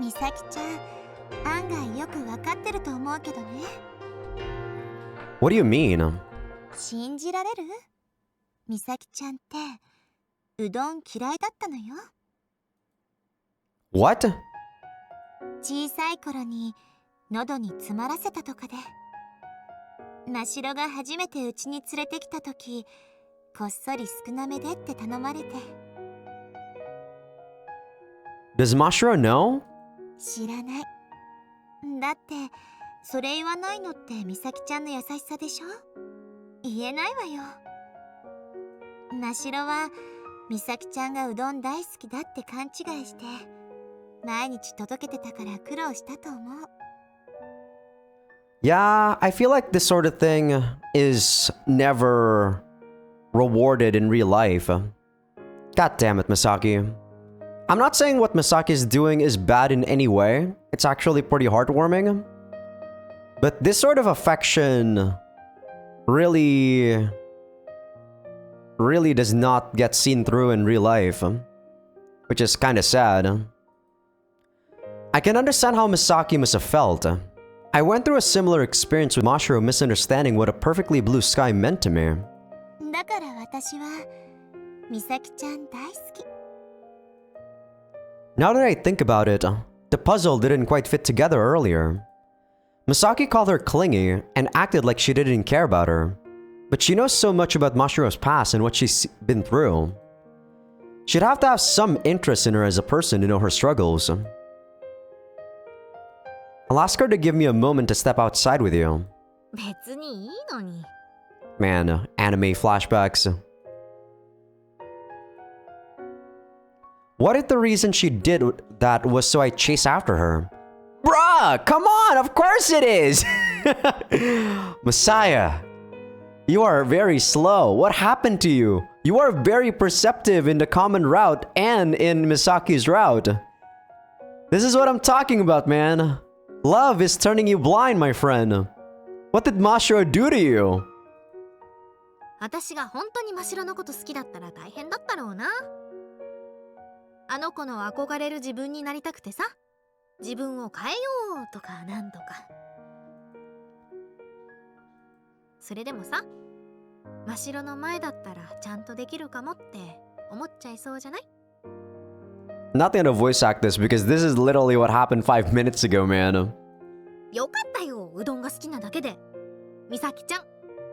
美咲ちゃん案外よくわかってると思うけどね。What do you mean? 信じられる？美咲ちゃんってうどん嫌いだったのよ。What? 小さい頃に喉に詰まらせたとかで、真白が初めてうちに連れてきた時、こっそり少なめでって頼まれて。Does Mashiro know? 知らない。だってそれ言わないのって美咲ちゃんの優しさでしょ？言えないわよ。真白は美咲ちゃんがうどん大好きだって勘違いして毎日届けてたから苦労したと思う。Yeah, I feel like this sort of thing is never rewarded in real life. God damn it, Misaki. I'm not saying what Misaki is doing is bad in any way. It's actually pretty heartwarming. But this sort of affection really does not get seen through in real life, which is kind of sad. I can understand how Misaki must have felt. I went through a similar experience with Mashiro misunderstanding what a perfectly blue sky meant to me. だから私は美咲ちゃん大好き。 Now that I think about it, the puzzle didn't quite fit together earlier. Misaki called her clingy and acted like she didn't care about her. But she knows so much about Mashiro's past and what she's been through. She'd have to have some interest in her as a person to know her struggles. I'll ask her to give me a moment to step outside with you. 別にいいのに。 Man, anime flashbacks. What if the reason she did that was so I chase after her? Bruh, come on, of course it is! Messiah, you are very slow. What happened to you? You are very perceptive in the common route and in Misaki's route. This is what I'm talking about, man. Love is turning you blind, my friend. What did Mashiro do to you? 私が本当に真白のこと好きだったら大変だったろうな。あの子の憧れる自分になりたくてさ、自分を変えようとかなんとか。それでもさ、真白の前だったらちゃんとできるかもって思っちゃいそうじゃない？ Not gonna voice act this because this is literally what happened 5 minutes ago, man. よかったよ、うどんが好きなだけで。美咲ちゃん、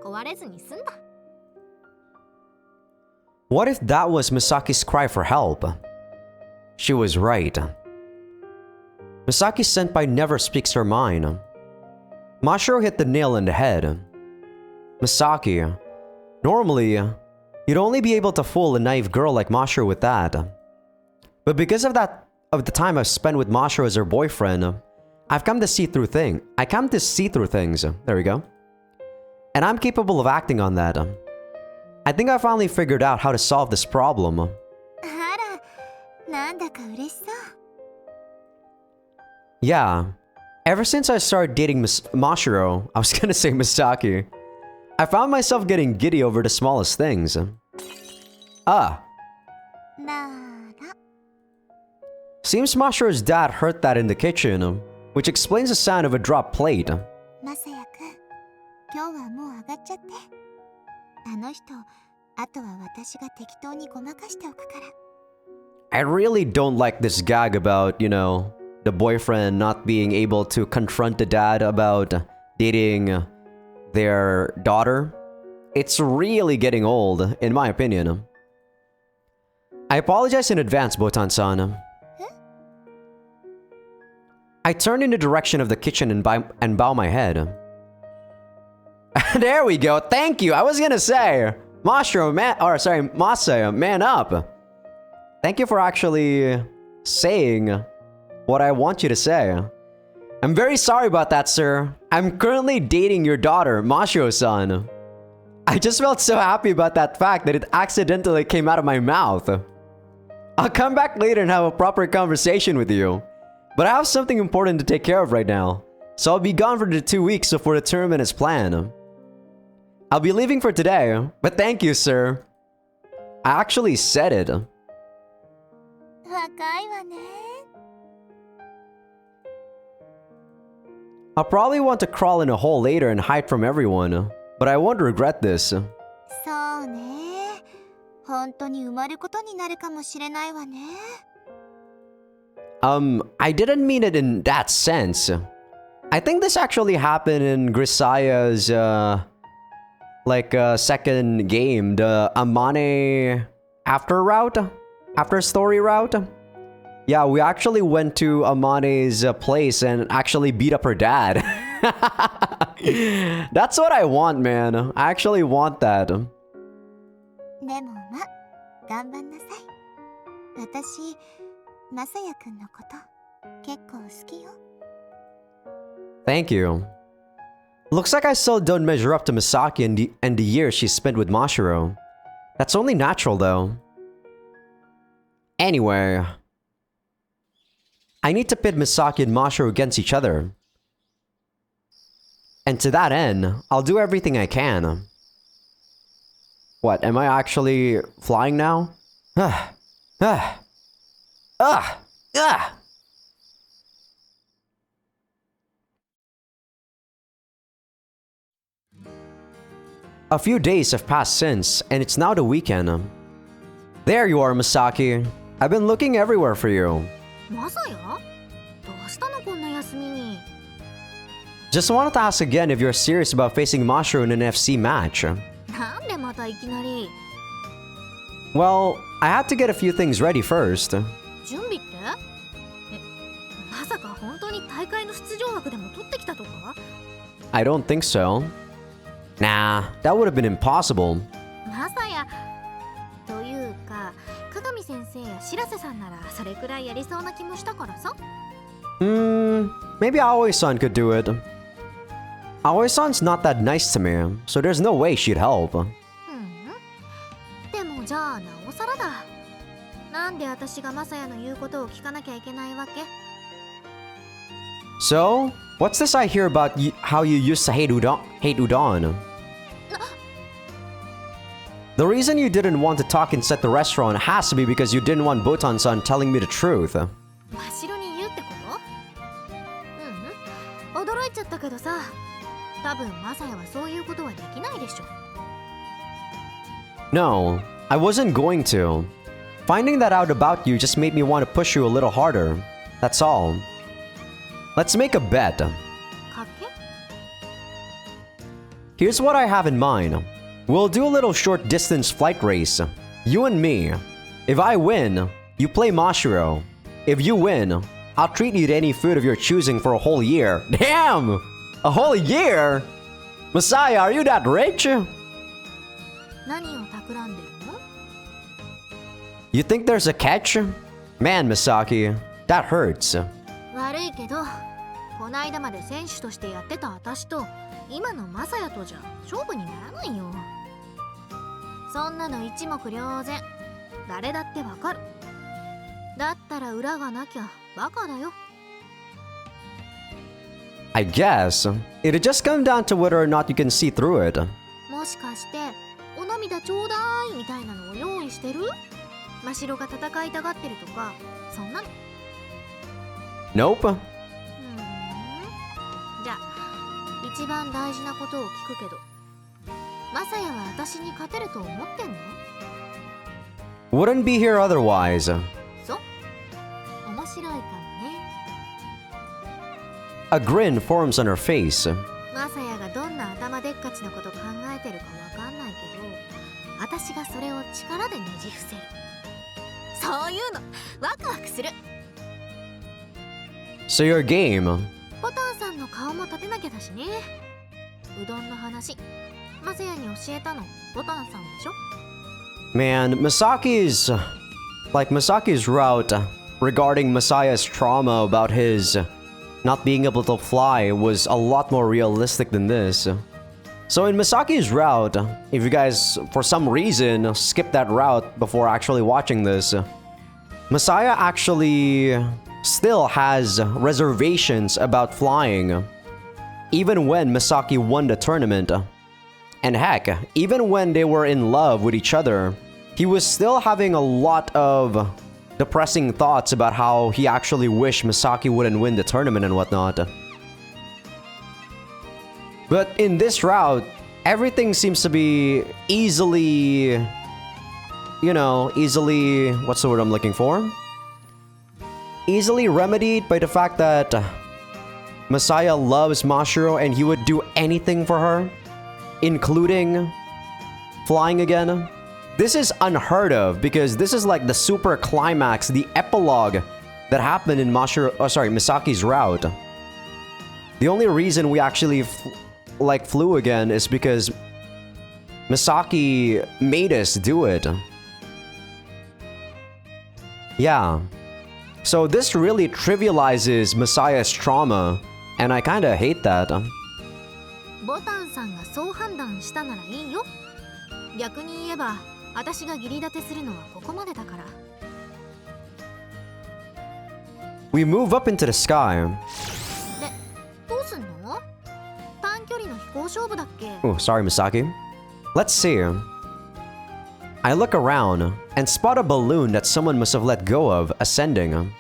壊れずに済んだ。What if that was Misaki's cry for help? She was right. Misaki's senpai never speaks her mind. Mashiro hit the nail on the head. Misaki, normally, you'd only be able to fool a naive girl like Mashiro with that. But because of the time I've spent with Mashiro as her boyfriend, I've come to see through things. There we go. And I'm capable of acting on that. I think I finally figured out how to solve this problem. あら、なんだか嬉しそう。 Yeah. Ever since I started dating Mashiro, I was gonna say Misaki, I found myself getting giddy over the smallest things. Ah. なら。 Seems Mashiro's dad heard that in the kitchen, which explains the sound of a dropped plate. まさやくん、今日はもう上がっちゃって。あの人、あとは私が適当にごまかしておくから。 I really don't like this gag about, the boyfriend not being able to confront the dad about dating their daughter. It's really getting old, in my opinion. I apologize in advance, Botan-san. I turn in the direction of the kitchen and bow my head. There we go. Thank you. I was gonna say, Masaya, man up. Thank you for actually saying what I want you to say. I'm very sorry about that, sir. I'm currently dating your daughter, Mashiro-san. I just felt so happy about that fact that it accidentally came out of my mouth. I'll come back later and have a proper conversation with you. But I have something important to take care of right now. So I'll be gone for the 2 weeks before the tournament is planned. I'll be leaving for today, but thank you, sir. I actually said it. 若いわね。 I'll probably want to crawl in a hole later and hide from everyone, but I won't regret this. そうね。本当に埋まることになるかもしれないわね。 I didn't mean it in that sense. I think this actually happened in Grisaya's, second game, the Amane after story route. Yeah, we actually went to Amane's place and actually beat up her dad. That's what I want, man. I actually want that. でもま、頑張んなさい。私、まさやくんのこと結構好きよ。 Thank you. Looks like I still don't measure up to Misaki and the years she spent with Mashiro. That's only natural, though. Anyway, I need to pit Misaki and Mashiro against each other. And to that end, I'll do everything I can. What, am I actually flying now? A few days have passed since, and it's now the weekend. There you are, Misaki. I've been looking everywhere for you. マサヤ？どうしたのこんな休みに。 Just wanted to ask again if you're serious about facing Mashiro in an FC match. なんでまたいきなり。 Well, I had to get a few things ready first. 準備って？まさか本当に大会の出場枠でも取ってきたとか？ I don't think so. Nah, that would have been impossible. まさやというか、鏡先生や白瀬さんならそれくらいやりそうな気もしたからさ。Maybe Aoi-san could do it. Aoi-san's not that nice to me, so there's no way she'd help. でもじゃあなおさらだ。なんで私がまさやの言うことを聞かなきゃいけないわけ？ So, what's this I hear about how you used to hate udon? The reason you didn't want to talk inside the restaurant has to be because you didn't want Botan-san telling me the truth. 真白に言うってこと？驚いちゃったけどさ、多分まさやはそういうことはできないでしょ。 No, I wasn't going to. Finding that out about you just made me want to push you a little harder. That's all. Let's make a bet. 賭け？ Here's what I have in mind. We'll do a little short distance flight race. You and me. If I win, you play Mashiro. If you win, I'll treat you to any food of your choosing for a whole year. Damn! A whole year? Messiah, are you that rich? 何を企んでるの？ You think there's a catch? Man, Misaki, that hurts. 悪いけど、こないだまで選手としてやってた私と今のマサヤとじゃ勝負にならないよ。そんなの一目瞭然。誰だってわかる。だったら裏がなきゃバカだよ。 I guess. It'd just come down to whether or not you can see through it. もしかしてお涙ちょうだいみたいなのを用意してる？真白が戦いたがってるとかそんなの。 Nope. じゃあ一番大事なことを聞くけど、マサヤは私に勝てると思ってんの？ Wouldn't be here otherwise. そう、面白いかもね。 A grin forms on her face. マサヤがどんな頭でっかちなこと考えてるかわかんないけど、私がそれを力でねじ伏せる。そういうのワクワクする。 So you're game. ボタンさんの顔も立てなきゃだしね。うどんの話、マサヤに教えたのボタンさんでしょ？ Man, Misaki's route regarding Messiah's trauma about his not being able to fly was a lot more realistic than this. So in Misaki's route, if you guys for some reason skip that route before actually watching this, Messiah actually still has reservations about flying, even when Misaki won the tournament. And heck, even when they were in love with each other, he was still having a lot of depressing thoughts about how he actually wished Misaki wouldn't win the tournament and whatnot. But in this route, everything seems to be easily... what's the word I'm looking for? Easily remedied by the fact that Messiah loves Mashiro and he would do anything for her, including flying again. This is unheard of because this is like the super climax, the epilogue that happened in Misaki's route. The only reason we actually flew again is because Misaki made us do it. Yeah. So this really trivializes Messiah's trauma, and I kinda hate that. ボタンさんがそう判断したならいいよ。逆に言えば、私が義理立てするのはここまでだから。We move up into the sky. で、どうすんの？短距離の飛行勝負だっけ？ Oh, sorry, Misaki. Let's see. I look around and spot a balloon that someone must have let go of, ascending.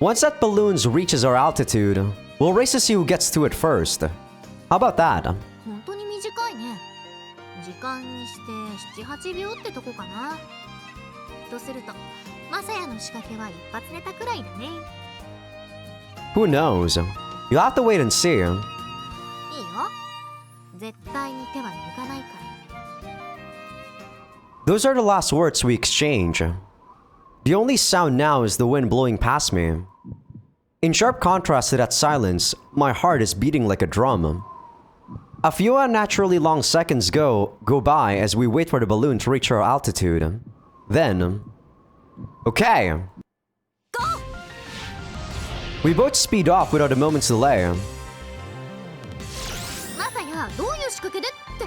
Once that balloon reaches our altitude, we'll race to see who gets to it first. How about that? 本当に短いね。時間にして7、8秒ってとこかな。とするとマサヤの仕掛けは一発ネタくらいだね。 Who knows? You'll have to wait and see. いいよ、絶対に手は抜かないから。 Those are the last words we exchange. The only sound now is the wind blowing past me. In sharp contrast to that silence, my heart is beating like a drum. A few unnaturally long seconds go by as we wait for the balloon to reach our altitude. Then... Okay! Go! We both speed off without a moment's delay. マサヤ、どういう仕掛けでって。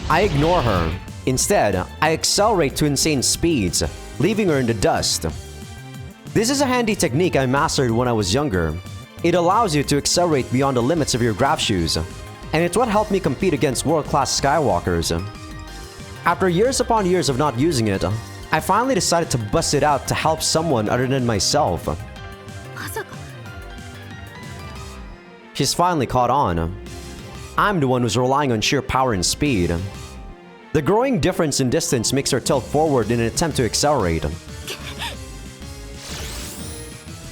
I ignore her. Instead, I accelerate to insane speeds, leaving her in the dust. This is a handy technique I mastered when I was younger. It allows you to accelerate beyond the limits of your graph shoes, and it's what helped me compete against world-class skywalkers. After years upon years of not using it, I finally decided to bust it out to help someone other than myself. まさか。 She's finally caught on. I'm the one who's relying on sheer power and speed. The growing difference in distance makes her tilt forward in an attempt to accelerate.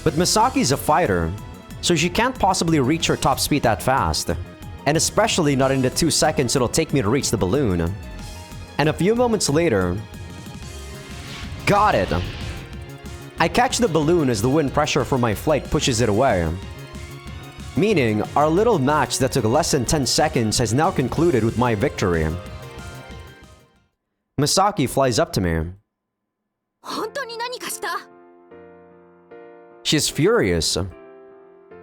But Misaki's a fighter, so she can't possibly reach her top speed that fast. And especially not in the 2 seconds it'll take me to reach the balloon. And a few moments later... Got it! I catch the balloon as the wind pressure from my flight pushes it away. Meaning, our little match that took less than 10 seconds has now concluded with my victory. Misaki flies up to me. 本当に何かした？ She's furious.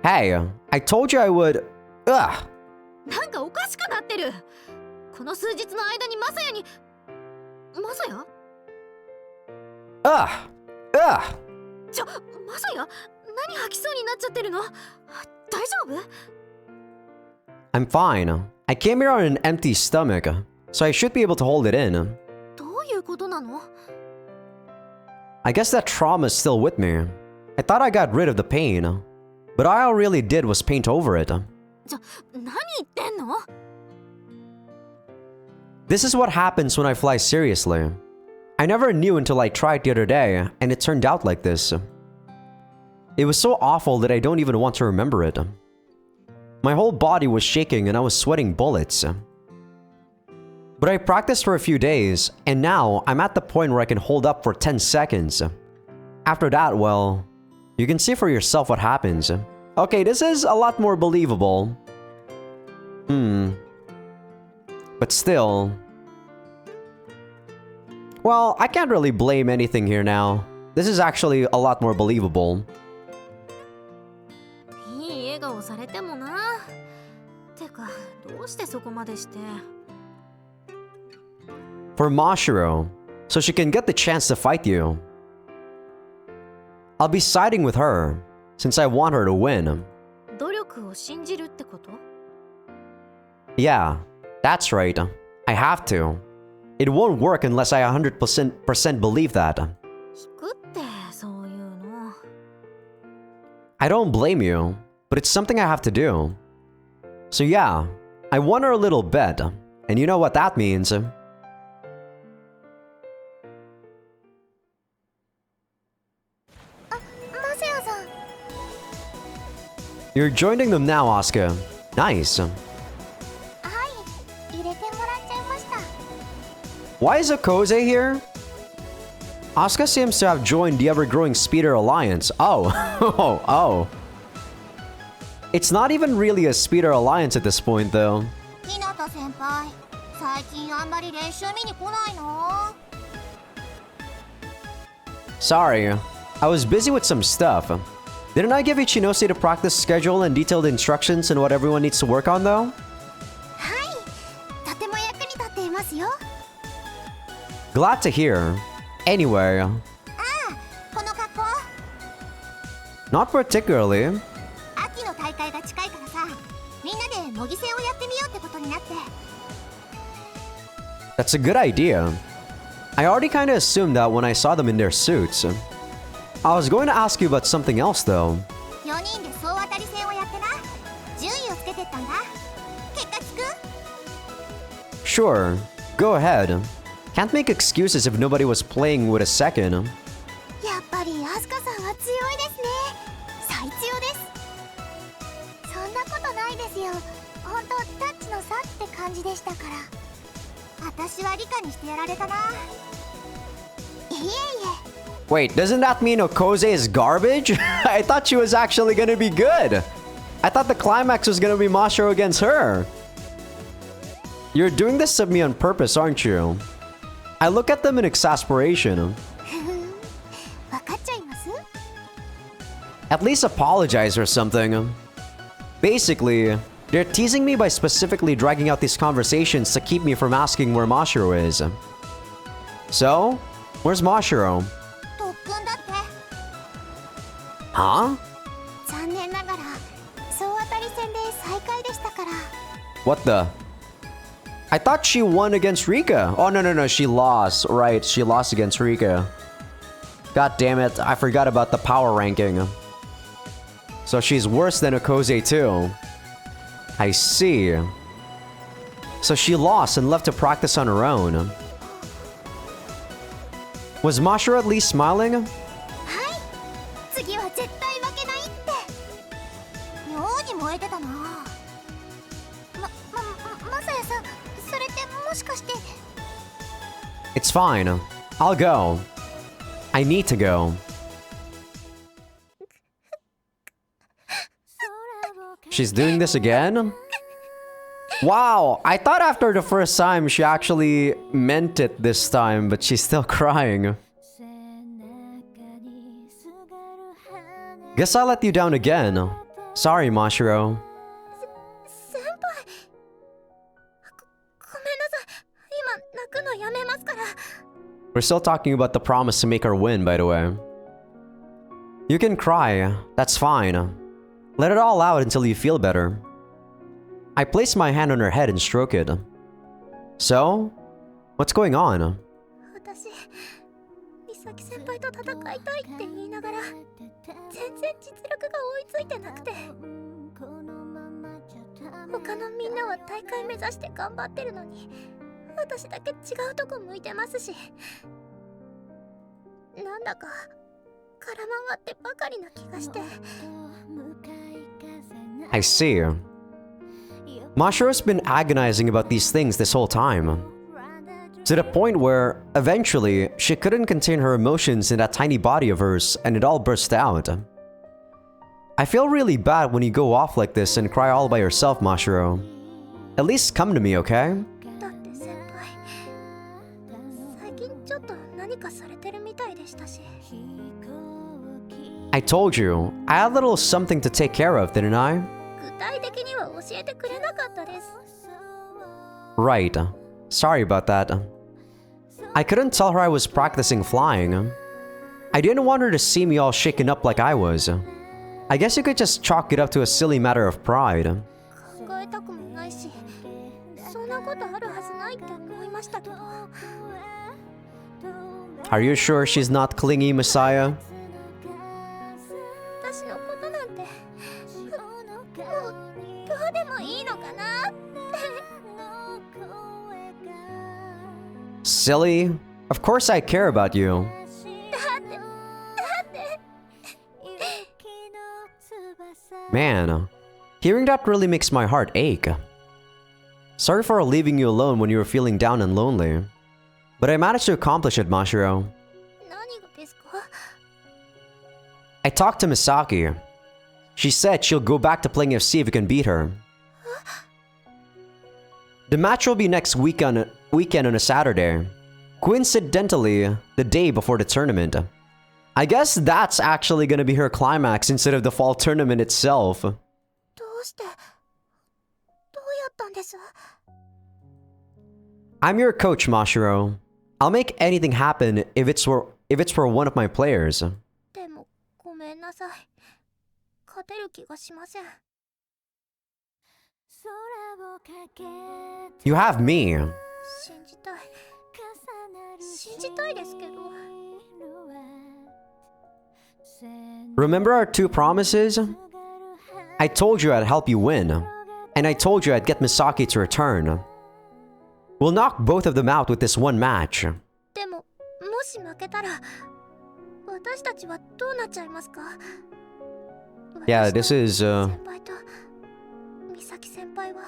Hey, I told you I would... Ugh! なんかおかしくなってる。この数日の間にマサヤに。マサヤ？ Ugh! Ugh! マサヤ？何吐きそうになっちゃってるの？大丈夫？ I'm fine. I came here on an empty stomach, so I should be able to hold it in. どういうことなの？ I guess that trauma's still with me. I thought I got rid of the pain, but all I really did was paint over it. 何言ってんの？ This is what happens when I fly seriously. I never knew until I tried the other day, and it turned out like this. It was so awful that I don't even want to remember it. My whole body was shaking and I was sweating bullets. But I practiced for a few days, and now I'm at the point where I can hold up for 10 seconds. After that, well, you can see for yourself what happens. Okay, this is a lot more believable. But still... Well, I can't really blame anything here now. This is actually a lot more believable. いい笑顔されてもな。てか、どうしてそこまでして。 For Mashiro, so she can get the chance to fight you. I'll be siding with her, since I want her to win. 努力を信じるってこと？ Yeah, that's right. I have to. It won't work unless I 100% believe that. 引くってそういうの。 I don't blame you, but it's something I have to do. So yeah, I won her a little bet, and you know what that means. マセヤさん。 You're joining them now, Asuka. Nice. はい、入れてもらっちゃいました。 Why is Okoze here? Asuka seems to have joined the ever-growing Speeder Alliance. Oh, oh. It's not even really a Speeder Alliance at this point, though. 日向先輩、最近あんまり練習見に来ないの？ Sorry, I was busy with some stuff. Didn't I give Ichinose the practice schedule and detailed instructions on what everyone needs to work on, though? はい、とても役に立っていますよ。 Glad to hear. Anyway, ああ、この格好。 not particularly. 秋の大会が近いからさ、みんなで模擬戦をやってみようってことになって。 That's a good idea. I already kinda assumed that when I saw them in their suits. I was going to ask you about something else, though. 4人で総当たり戦をやってな。順位をつけてったんだ。結果聞く？ Sure. Go ahead. Can't make excuses if nobody was playing with a second. やっぱりアスカさんは強いですね。最強です。そんなことないですよ。本当タッチの差って感じでしたから。私は理科にしてやられたな。いえいえ。 Wait, doesn't that mean Okoze is garbage? I thought she was actually gonna be good. I thought the climax was gonna be Mashiro against her. You're doing this to me on purpose, aren't you? I look at them in exasperation. わかっちゃいます？ At least apologize or something. Basically, they're teasing me by specifically dragging out these conversations to keep me from asking where Mashiro is. So, where's Mashiro? 特訓だって。 Huh? 残念ながら総当たり戦で最下位でしたから。 What the? I thought she won against Rika. Oh, no, she lost. Right, she lost against Rika. God damn it, I forgot about the power ranking. So she's worse than Okoze too. I see. So she lost and left to practice on her own. Was Mashiro at least smiling? はい。次は絶対負けないって。妙に燃えてたな。まさやさん、それってもしかして。 It's fine. I'll go. I need to go. She's doing this again? Wow, I thought after the first time she actually meant it this time, but she's still crying. Guess I let you down again. Sorry, Mashiro. 先輩。ごめんなさい。今泣くのやめますから。 We're still talking about the promise to make her win, by the way. You can cry. That's fine. Let it all out until you feel better. I place my hand on her head and stroke it. So, what's going on? 私、美咲先輩と戦いたいって言いながら、全然実力が追いついてなくて。他のみんなは大会目指して頑張ってるのに、私だけ違うとこ向いてますし、なんだか空回ってばかりな気がして。 I see. Mashiro's been agonizing about these things this whole time. To the point where, eventually, she couldn't contain her emotions in that tiny body of hers and it all burst out. I feel really bad when you go off like this and cry all by yourself, Mashiro. At least come to me, okay? だって先輩、最近ちょっと何かされてるみたいでしたし。 I told you, I had a little something to take care of, didn't I? 具体的には教えてくれなかったです。 Right. Sorry about that. I couldn't tell her I was practicing flying. I didn't want her to see me all shaken up like I was. I guess you could just chalk it up to a silly matter of pride. 考えたくもないし、そんなことあるはずないって思いましたけど。 Are you sure she's not clingy, Messiah? 私のことなんて、もうどうでもいいのかなって。 Silly? Of course I care about you. だって。 Man, hearing that really makes my heart ache. Sorry for leaving you alone when you were feeling down and lonely. But I managed to accomplish it, Mashiro. 何がですか？ I talked to Misaki. She said she'll go back to playing FC if you can beat her. The match will be next weekend on a Saturday. Coincidentally, the day before the tournament. I guess that's actually gonna be her climax instead of the fall tournament itself. どうして？どうやったんです？ I'm your coach, Mashiro. I'll make anything happen if it's for one of my players. でもごめんなさい。勝てる気がしません。 You have me. 信じたい。信じたいですけど。 Remember our two promises? I told you I'd help you win. And I told you I'd get Misaki to return. We'll knock both of them out with this one match. でも、もし負けたら、私たちはどうなっちゃいますか？ Yeah, this is, 先輩と美咲先輩は。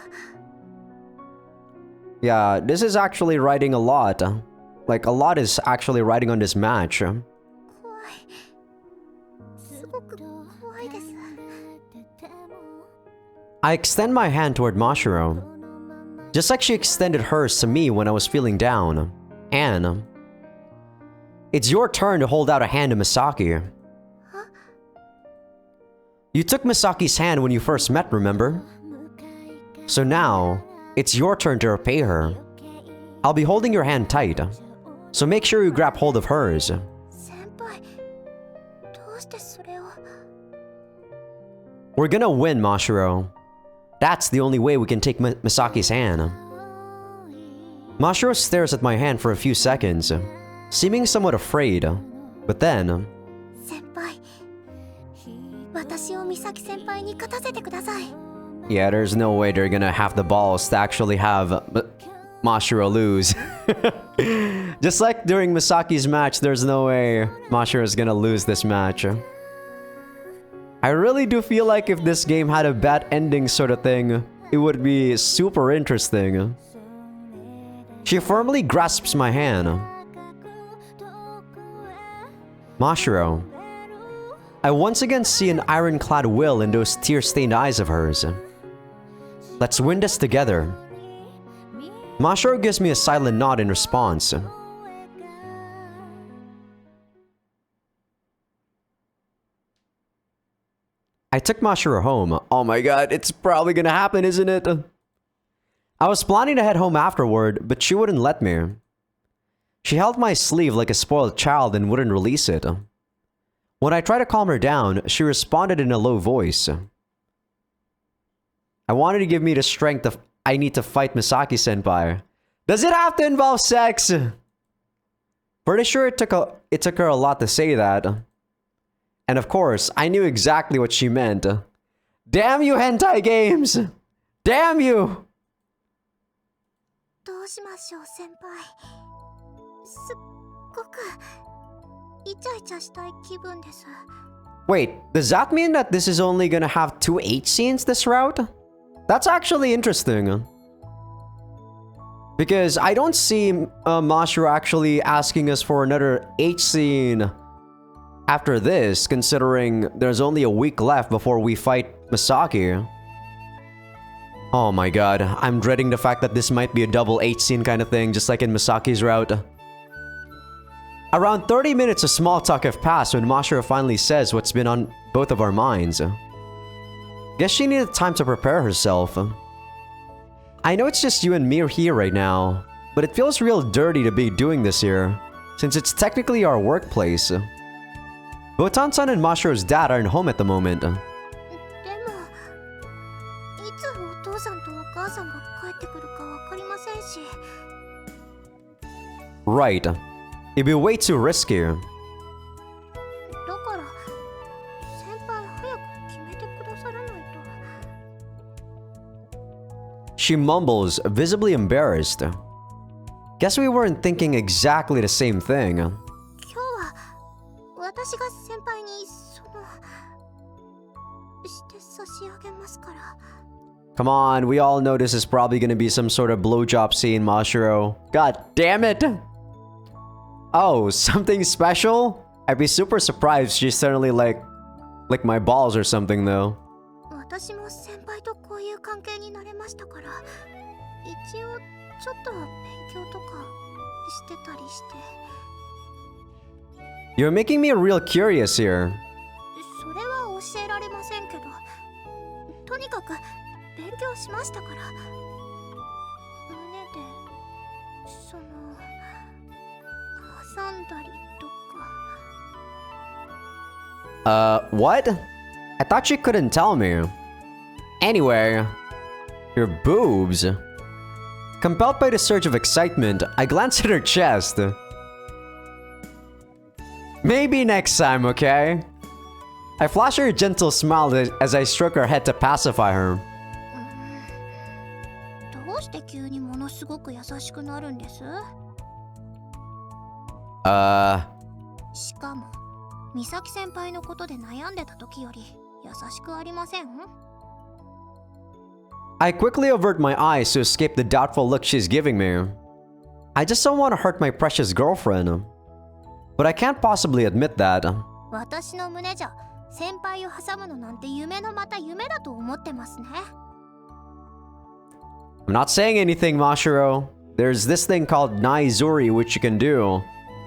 Yeah, this is actually riding a lot. Like, a lot is actually riding on this match. 怖い。すごく怖いです。 I extend my hand toward Mashiro, just like she extended hers to me when I was feeling down. And it's your turn to hold out a hand to Misaki. You took Misaki's hand when you first met, remember? So now, it's your turn to repay her. I'll be holding your hand tight, so make sure you grab hold of hers. 先輩、どうしてそれを？ We're gonna win, Mashiro. That's the only way we can take Misaki's hand. Mashiro stares at my hand for a few seconds, seeming somewhat afraid. But then... 先輩、私を美咲先輩に勝たせてください。 Yeah, there's no way they're gonna have the balls to actually have Mashiro lose. Just like during Misaki's match, there's no way Mashiro's gonna lose this match. I really do feel like if this game had a bad ending sort of thing, it would be super interesting. She firmly grasps my hand. Mashiro, I once again see an ironclad will in those tear-stained eyes of hers. Let's win this together. Mashiro gives me a silent nod in response. I took Mashiro home. Oh my god, it's probably gonna happen, isn't it? I was planning to head home afterward, but she wouldn't let me. She held my sleeve like a spoiled child and wouldn't release it. When I tried to calm her down, she responded in a low voice. I wanted to give me the strength I need to fight Misaki-senpai. Does it have to involve sex? Pretty sure it took her a lot to say that. And of course, I knew exactly what she meant. Damn you, hentai games! Damn you! どうしましょう、先輩。すっごくイチャイチャしたい気分です。 Wait, does that mean that this is only gonna have 2 H scenes this route? That's actually interesting. Because I don't see Mashiro actually asking us for another H scene after this, considering there's only a week left before we fight Misaki. Oh my god, I'm dreading the fact that this might be a double H scene kind of thing, just like in Misaki's route. Around 30 minutes of small talk have passed when Mashiro finally says what's been on both of our minds. Guess she needed time to prepare herself. I know it's just you and me here right now, but it feels real dirty to be doing this here, since it's technically our workplace. Botan-san and Mashiro's dad aren't home at the moment. でも、いつお父さんとお母さんが帰ってくるかわかりませんし。 Right. It'd be way too risky. だから先輩早く決めてくださらないと。 She mumbles, visibly embarrassed. Guess we weren't thinking exactly the same thing. 今日は私が先輩にして差し上げますから。 Come on, we all know this is probably gonna be some sort of blowjob scene, Mashiro. God damn it! Oh, something special? I'd be super surprised if she suddenly like my balls or something though. 私も先輩とこういう関係になれましたから、一応ちょっと勉強とかしてたりして。 You're making me real curious here. それは教えられませんけど、とにかく勉強しましたから。胸で挟んだりとか。What? I thought you couldn't tell me. Anyway, your boobs. Compelled by the surge of excitement, I glanced at her chest. Maybe next time, okay? I flashed her a gentle smile as I stroked her head to pacify her. どうして急にものすごごく優しくなるんです。しかも美咲先輩のことで悩んでた時より優しくありません？ I quickly avert my eyes to escape the doubtful look she's giving me. I just don't want to hurt my precious girlfriend. But I can't possibly admit that. 私の胸じゃ先輩を挟むのなんて夢のまた夢だと思ってますね。I'm not saying anything, Mashiro. There's this thing called Naizuri which you can do,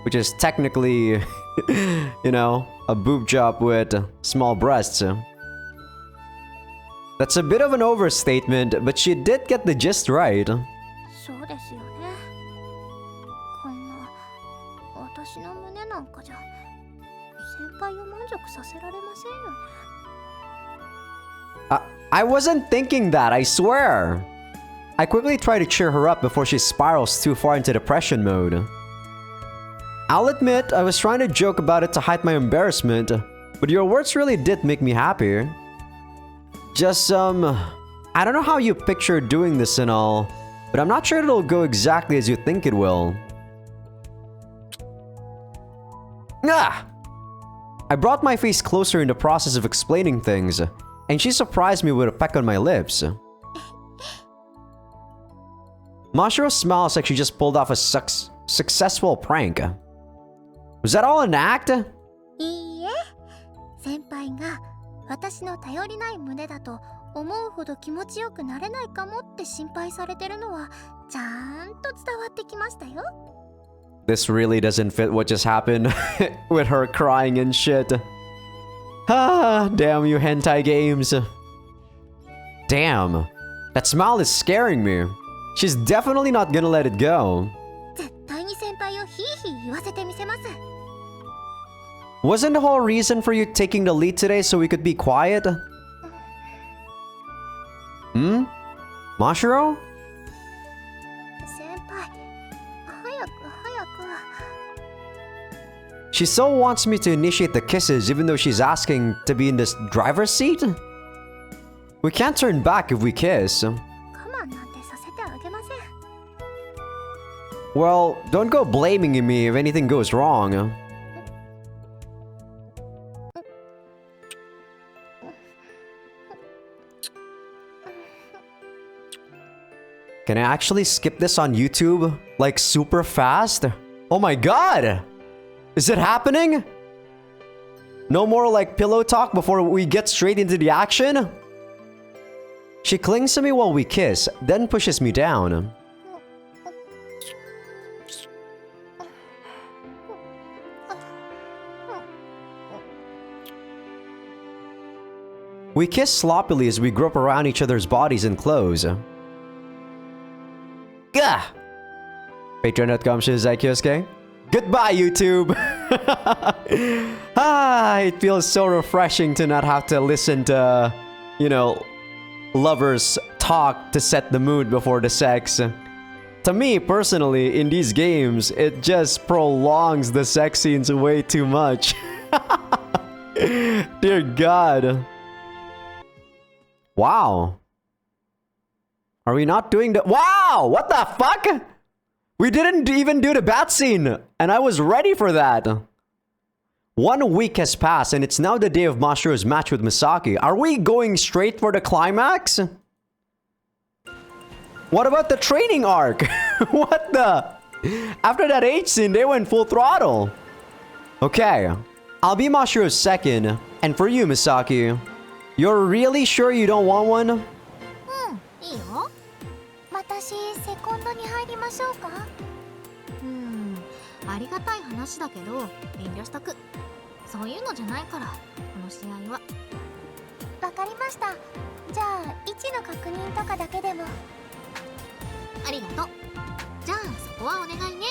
which is technically, you know, a boob job with small breasts. That's a bit of an overstatement, but she did get the gist right. そうですよね。こんな私の胸なんかじゃ先輩を満足させられませんよね。I wasn't thinking that, I swear. I quickly try to cheer her up before she spirals too far into depression mode. I'll admit, I was trying to joke about it to hide my embarrassment, but your words really did make me happy. Just, I don't know how you picture doing this and all, but I'm not sure it'll go exactly as you think it will. Ah! I brought my face closer in the process of explaining things, and she surprised me with a peck on my lips. Mashiro smiles like she just pulled off a successful prank. Was that all an act? いいえ、先輩が私の頼りない胸だと思うほど気持ちよくなれないかもって心配されてるのはちゃんと伝わってきましたよ。This really doesn't fit what just happened with her crying and shit. Ah, damn you hentai games. Damn, that smile is scaring me. She's definitely not gonna let it go. 絶対に先輩をヒーヒー言わせてみせます。Wasn't the whole reason for you taking the lead today so we could be quiet? Hmm? Mashiro? 先輩、早く。She so wants me to initiate the kisses even though she's asking to be in this driver's seat? We can't turn back if we kiss. 我慢なんてさせてあげません。Well, don't go blaming me if anything goes wrong. Can I actually skip this on YouTube? Like super fast? Oh my god! Is it happening? No more like pillow talk before we get straight into the action? She clings to me while we kiss, then pushes me down. We kiss sloppily as we grope around each other's bodies and clothes. Gah! Patreon.com/Azaikyousuke. Goodbye, YouTube! It feels so refreshing to not have to listen to, you know, lovers talk to set the mood before the sex. To me, personally, in these games, it just prolongs the sex scenes way too much. Dear God. Wow. Are we not doing the— Wow! What the fuck? We didn't even do the bat scene, and I was ready for that. 1 week has passed, and it's now the day of Mashiro's match with Misaki. Are we going straight for the climax? What about the training arc? What the— After that H scene, they went full throttle. Okay, I'll be Mashiro's second, and for you, Misaki, you're really sure you don't want one? いいよ。私セコンドに入りましょうか。ありがたい話だけど遠慮しとく。そういうのじゃないから、この試合は。わかりました。じゃあ位置の確認とかだけでも。ありがとう。じゃあそこはお願いね。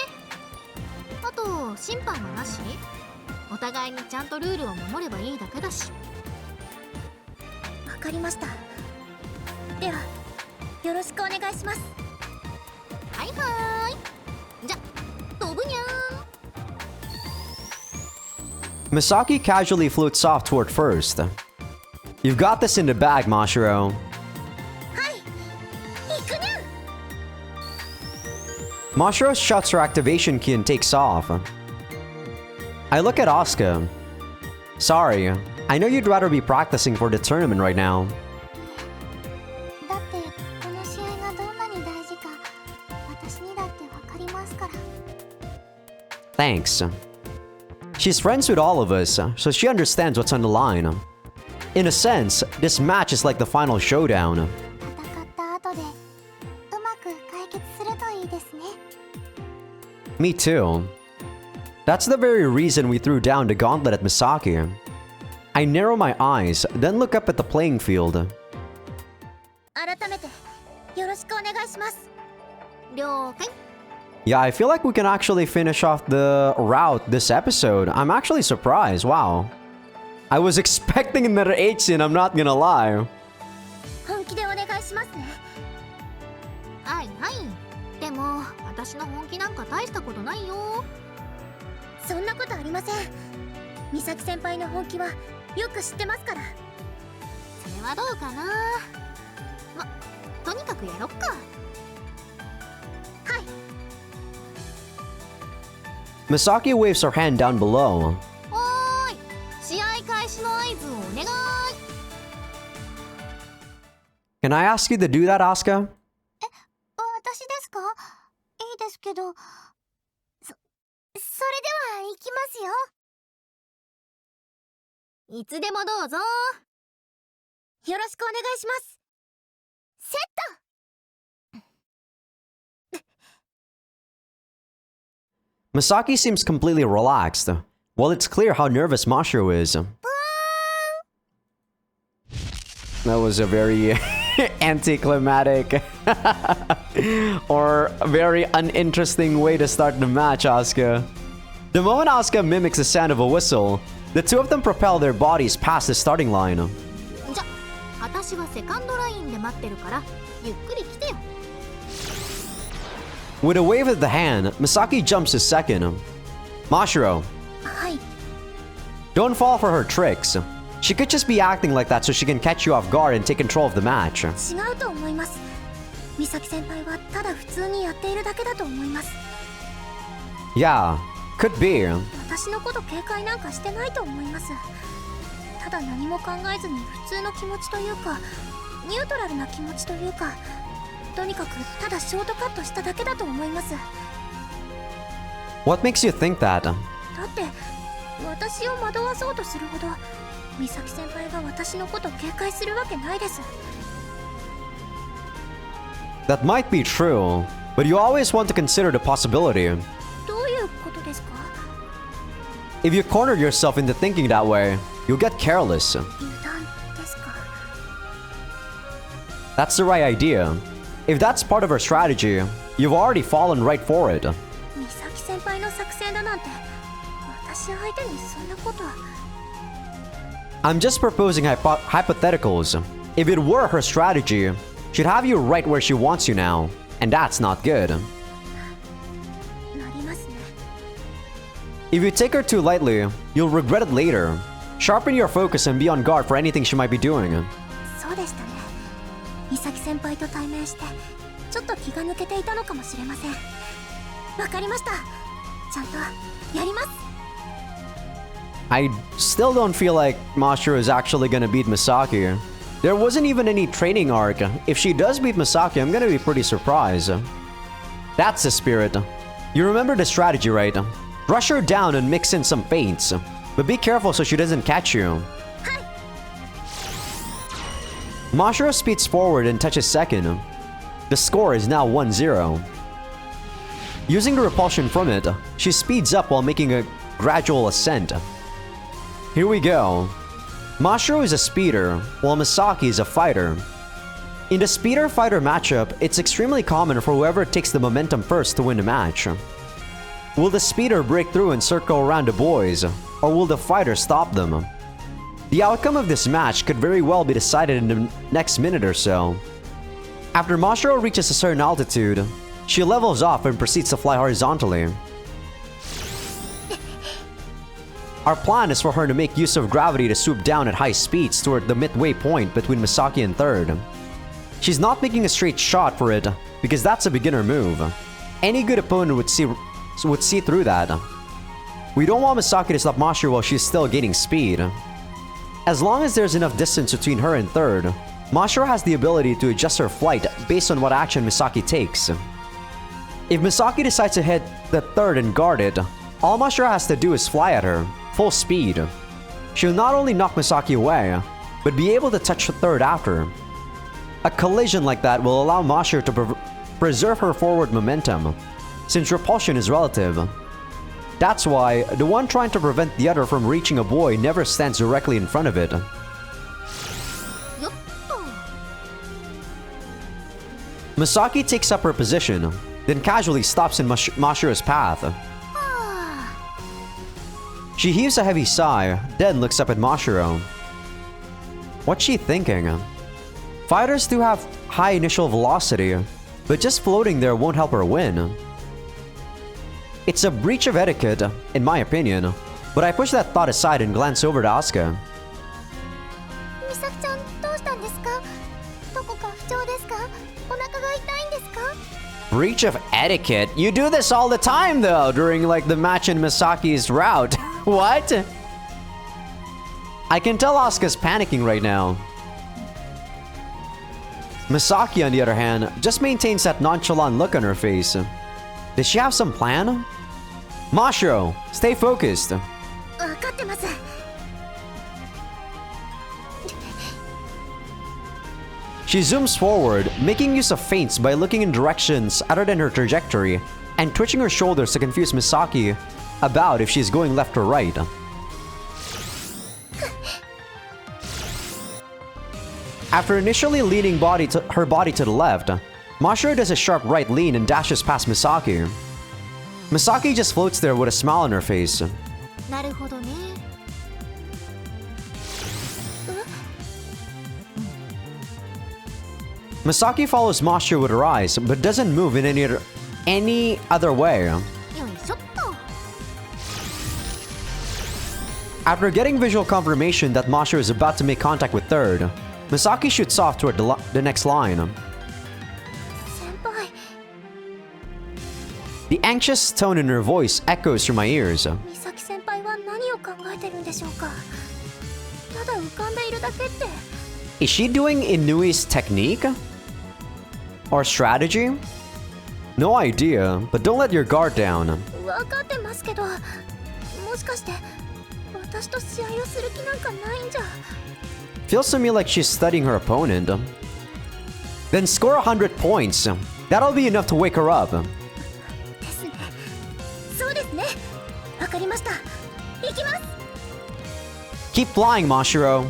あと審判はなし？お互いにちゃんとルールを守ればいいだけだし。わかりました。ではよろしくお願いします。はいはーい。じゃ飛ぶにゃー。 Misaki casually floats off toward first. You've got this in the bag, Mashiro. はい、行くにゃん。Mashiro shuts her activation key and takes off. I look at Asuka. Sorry, I know you'd rather be practicing for the tournament right now. だってこの試合がどんなに大事か私にだってわかりますから。 Thanks. She's friends with all of us, so she understands what's on the line. In a sense, this match is like the final showdown. 戦った後でうまく解決するといいですね。 Me too. That's the very reason we threw down the gauntlet at Misaki. I narrow my eyes, then look up at the playing field. 改めてよろしくお願いします。了解。 Yeah, I feel like we can actually finish off the route this episode. I'm actually surprised. Wow. I was expecting another H scene, I'm not gonna lie. 本気でお願いしますね。はいはい。でも私の本気なんか大したことないよ。そんなことありません。美咲先輩の本気はよく知ってますから。それはどうかな。とにかくやろっか。はい。 Misaki waves her hand down below. おーい、試合開始の合図をお願い。 Can I ask you to do that, Asuka? 私ですか？いいですけど、それでは行きますよ。いつでもどうぞ。よろしくお願いします。セット。 Misaki seems completely relaxed. Well, it's clear how nervous Mashiro is. That was a very anticlimactic or a very uninteresting way to start the match, Asuka. The moment Asuka mimics the sound of a whistle, the two of them propel their bodies past the starting line. じゃ、私はセカンドラインで待ってるからゆっくり来てよ。 With a wave of the hand, Misaki jumps to second. Mashiro, はい。 don't fall for her tricks. She could just be acting like that so she can catch you off guard and take control of the match. 違うと思います。美咲先輩はただ普通にやっているだけだと思います。 Yeah, could be. 私のこと警戒なんかしてないと思います。ただ何も考えずに普通の気持ちというか、ニュートラルな気持ちというか、とにかくただショートカットしただけだと思います。 What makes you think that? だって私を惑わそうとするほど美咲先輩が私のこと警戒するわけないです。 That might be true, but you always want to consider the possibility. どういうことですか？ If you cornered yourself into thinking that way, you'll get careless. 油断ですか？ That's the right idea. If that's part of her strategy, you've already fallen right for it. 美咲先輩の作戦だなんて私相手にそんなこと。 I'm just proposing hypotheticals. If it were her strategy, she'd have you right where she wants you now, and that's not good. なりますね。 If you take her too lightly, you'll regret it later. Sharpen your focus and be on guard for anything she might be doing. そうでしたね。美咲先輩と対面してちょっと気が抜けていたのかもしれません。わかりました。ちゃんとやります。 I still don't feel like Mashiro is actually gonna beat Misaki. There wasn't even any training arc. If she does beat Misaki, I'm gonna be pretty surprised. That's the spirit. You remember the strategy, right? Rush her down and mix in some feints. But be careful so she doesn't catch you. Mashiro speeds forward and touches second. The score is now 1-0. Using the repulsion from it, she speeds up while making a gradual ascent. Here we go. Mashiro is a speeder, while Misaki is a fighter. In the speeder-fighter matchup, it's extremely common for whoever takes the momentum first to win the match. Will the speeder break through and circle around the boys, or will the fighter stop them? The outcome of this match could very well be decided in the next minute or so. After Mashiro reaches a certain altitude, she levels off and proceeds to fly horizontally. Our plan is for her to make use of gravity to swoop down at high speeds toward the midway point between Misaki and third. She's not making a straight shot for it, because that's a beginner move. Any good opponent would see through that. We don't want Misaki to stop Mashiro while she's still gaining speed. As long as there's enough distance between her and third, Mashiro has the ability to adjust her flight based on what action Misaki takes. If Misaki decides to hit the third and guard it, all Mashiro has to do is fly at her, full speed. She'll not only knock Misaki away, but be able to touch the third after. A collision like that will allow Mashiro to preserve her forward momentum, since repulsion is relative. That's why the one trying to prevent the other from reaching a buoy never stands directly in front of it. Misaki takes up her position, then casually stops in Mashiro's path. She heaves a heavy sigh, then looks up at Mashiro. What's she thinking? Fighters do have high initial velocity, but just floating there won't help her win. It's a breach of etiquette, in my opinion, but I push that thought aside and glance over to Asuka. Misaki-chan, どうしたんですか? どこか不調ですか? お腹が痛いんですか? Breach of etiquette? You do this all the time though, during like the match in Misaki's route. What? I can tell Asuka's panicking right now. Misaki, on the other hand, just maintains that nonchalant look on her face. Does she have some plan? Mashiro, stay focused. 分かってます. She zooms forward, making use of feints by looking in directions other than her trajectory and twitching her shoulders to confuse Misaki about if she's going left or right. After initially leaning her body to the left, Mashiro does a sharp right lean and dashes past Misaki. Misaki just floats there with a smile on her face. なるほどね. Misaki follows Mashiro with her eyes, but doesn't move in any other way. よいしょっと. After getting visual confirmation that Mashiro is about to make contact with third, Misaki shoots off toward the next line. 先輩. The anxious tone in her voice echoes through my ears. 美咲先輩は何を考えてるんでしょうか? ただ浮かんでいるだけって. Is she doing Inui's technique? Or strategy? No idea, but don't let your guard down. 分かってますけど、もしかして私と試合をする気なんかないんじゃ? Feels to me like she's studying her opponent. Then score 100 points. That'll be enough to wake her up. ですね。そうですね。わかりました。行きます。 Keep flying, Mashiro.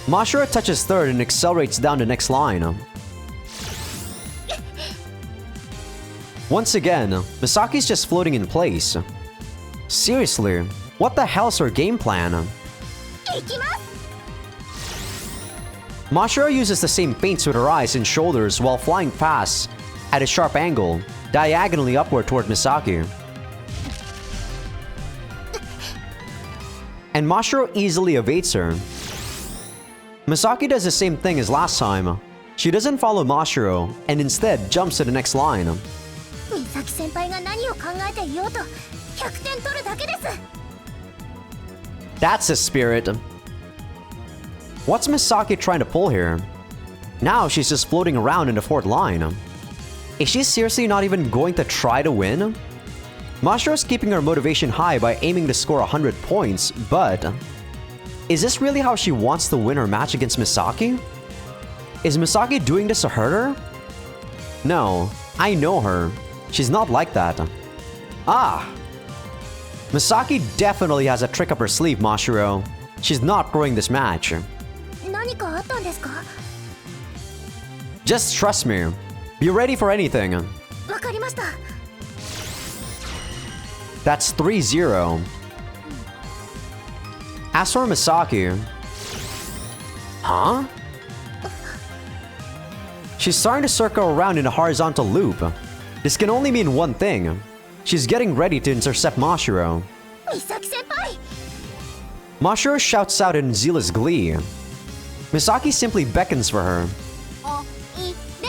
Mashiro touches third and accelerates down the next line. Once again, Misaki's just floating in place. Seriously, what the hell's her game plan? 行きます。 Mashiro uses the same feints with her eyes and shoulders while flying past at a sharp angle, diagonally upward toward Misaki. And Mashiro easily evades her. Misaki does the same thing as last time. She doesn't follow Mashiro and instead jumps to the next line. 美咲先輩が何を考えていようと100点取るだけです。 That's the spirit. What's Misaki trying to pull here? Now she's just floating around in the fourth line. Is she seriously not even going to try to win? Mashiro's keeping her motivation high by aiming to score 100 points, but is this really how she wants to win her match against Misaki? Is Misaki doing this to hurt her? No, I know her. She's not like that. Ah! Misaki definitely has a trick up her sleeve, Mashiro. She's not throwing this match. 何かあったんですか? Just trust me. Be ready for anything. わかりました。 That's 3-0. As for Misaki... Huh? She's starting to circle around in a horizontal loop. This can only mean one thing. She's getting ready to intercept Mashiro. 美咲先輩! Mashiro shouts out in zealous glee. Misaki simply beckons for her. おいで.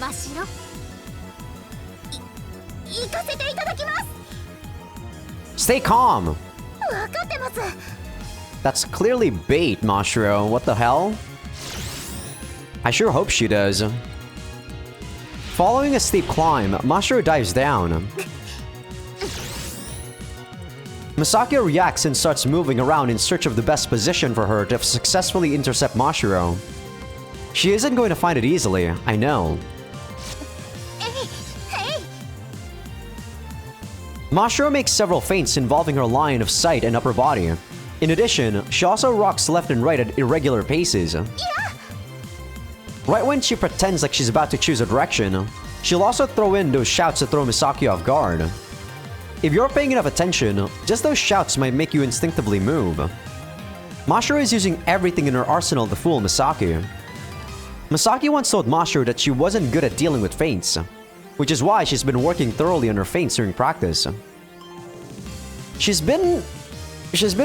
真っ白。行かせていただきます。 Stay calm. 分かってます。 That's clearly bait, Mashiro. What the hell? I sure hope she does. Following a steep climb, Mashiro dives down. Misaki reacts and starts moving around in search of the best position for her to successfully intercept Mashiro. She isn't going to find it easily, I know. Mashiro makes several feints involving her line of sight and upper body. In addition, she also rocks left and right at irregular paces. Right when she pretends like she's about to choose a direction, she'll also throw in those shouts to throw Misaki off guard. If you're paying enough attention, just those shouts might make you instinctively move. Mashiro is using everything in her arsenal to fool Misaki. Misaki once told Mashiro that she wasn't good at dealing with feints, which is why she's been working thoroughly on her feints during practice. She's been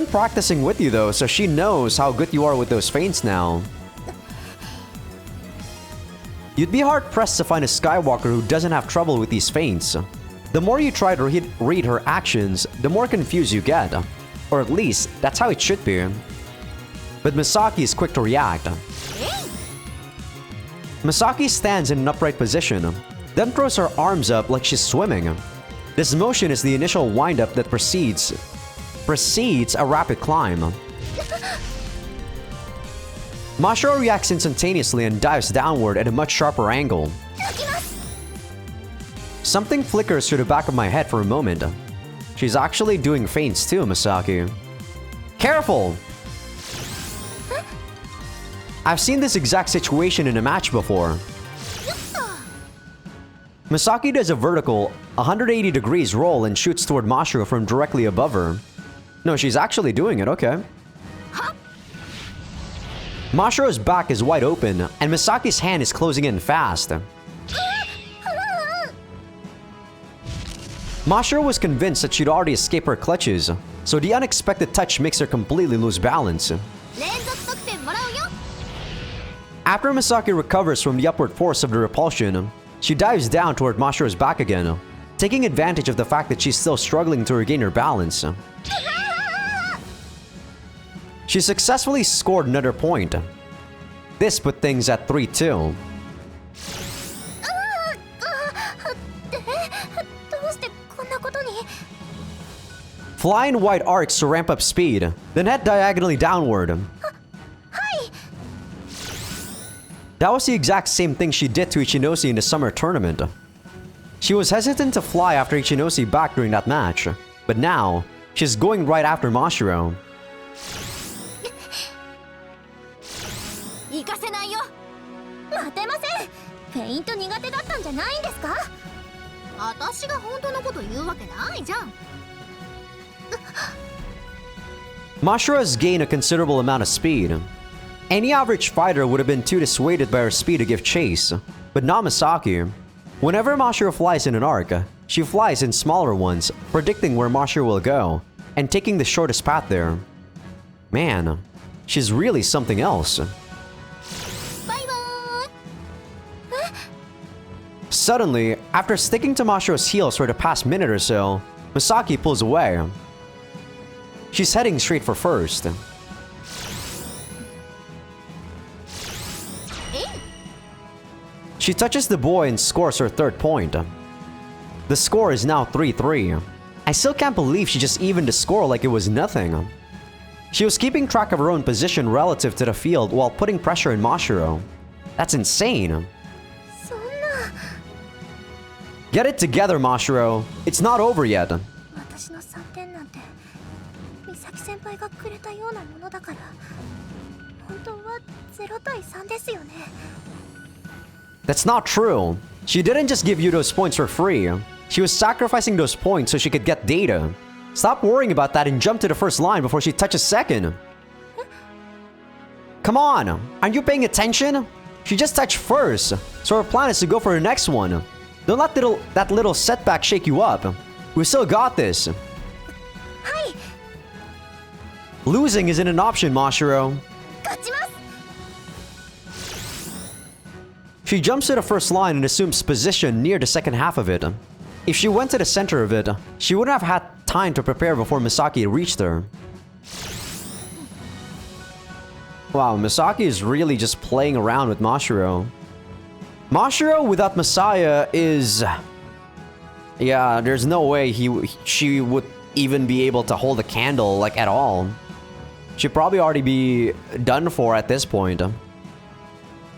practicing with you though, so she knows how good you are with those feints now. You'd be hard-pressed to find a Skywalker who doesn't have trouble with these feints. The more you try to read her actions, the more confused you get. Or at least, that's how it should be. But Misaki is quick to react. Misaki stands in an upright position, then throws her arms up like she's swimming. This motion is the initial wind-up that precedes a rapid climb. Mashiro reacts instantaneously and dives downward at a much sharper angle. Something flickers through the back of my head for a moment. She's actually doing feints too, Misaki. Careful! I've seen this exact situation in a match before. Misaki does a vertical 180 degrees roll and shoots toward Mashiro from directly above her. No, she's actually doing it, okay. Mashiro's back is wide open, and Misaki's hand is closing in fast. Mashiro was convinced that she'd already escaped her clutches, so the unexpected touch makes her completely lose balance. After Misaki recovers from the upward force of the repulsion, she dives down toward Mashiro's back again, taking advantage of the fact that she's still struggling to regain her balance. She successfully scored another point. This put things at 3-2. Fly in wide arcs to ramp up speed, then head diagonally downward. That was the exact same thing she did to Ichinose in the summer tournament. She was hesitant to fly after Ichinose back during that match, but now, she's going right after Mashiro. Mashiro has gained a considerable amount of speed. Any average fighter would have been too dissuaded by her speed to give chase, but not Misaki. Whenever Mashiro flies in an arc, she flies in smaller ones, predicting where Mashiro will go, and taking the shortest path there. Man, she's really something else. Suddenly, after sticking to Mashiro's heels for the past minute or so, Misaki pulls away. She's heading straight for first. She touches the boy and scores her third point. The score is now 3-3. I still can't believe she just evened the score like it was nothing. She was keeping track of her own position relative to the field while putting pressure on Mashiro. That's insane. Get it together, Mashiro. It's not over yet. That's not true. She didn't just give you those points for free. She was sacrificing those points so she could get data. Stop worrying about that and jump to the first line before she touches second. Come on, aren't you paying attention? She just touched first, so her plan is to go for the next one. Don't let that little setback shake you up. We still got this. Losing isn't an option, Mashiro. She jumps to the first line and assumes position near the second half of it. If she went to the center of it, she wouldn't have had time to prepare before Misaki reached her. Wow, Misaki is really just playing around with Mashiro. Mashiro without Messiah is... Yeah, there's no way she would even be able to hold a candle, like, at all. She'd probably already be done for at this point.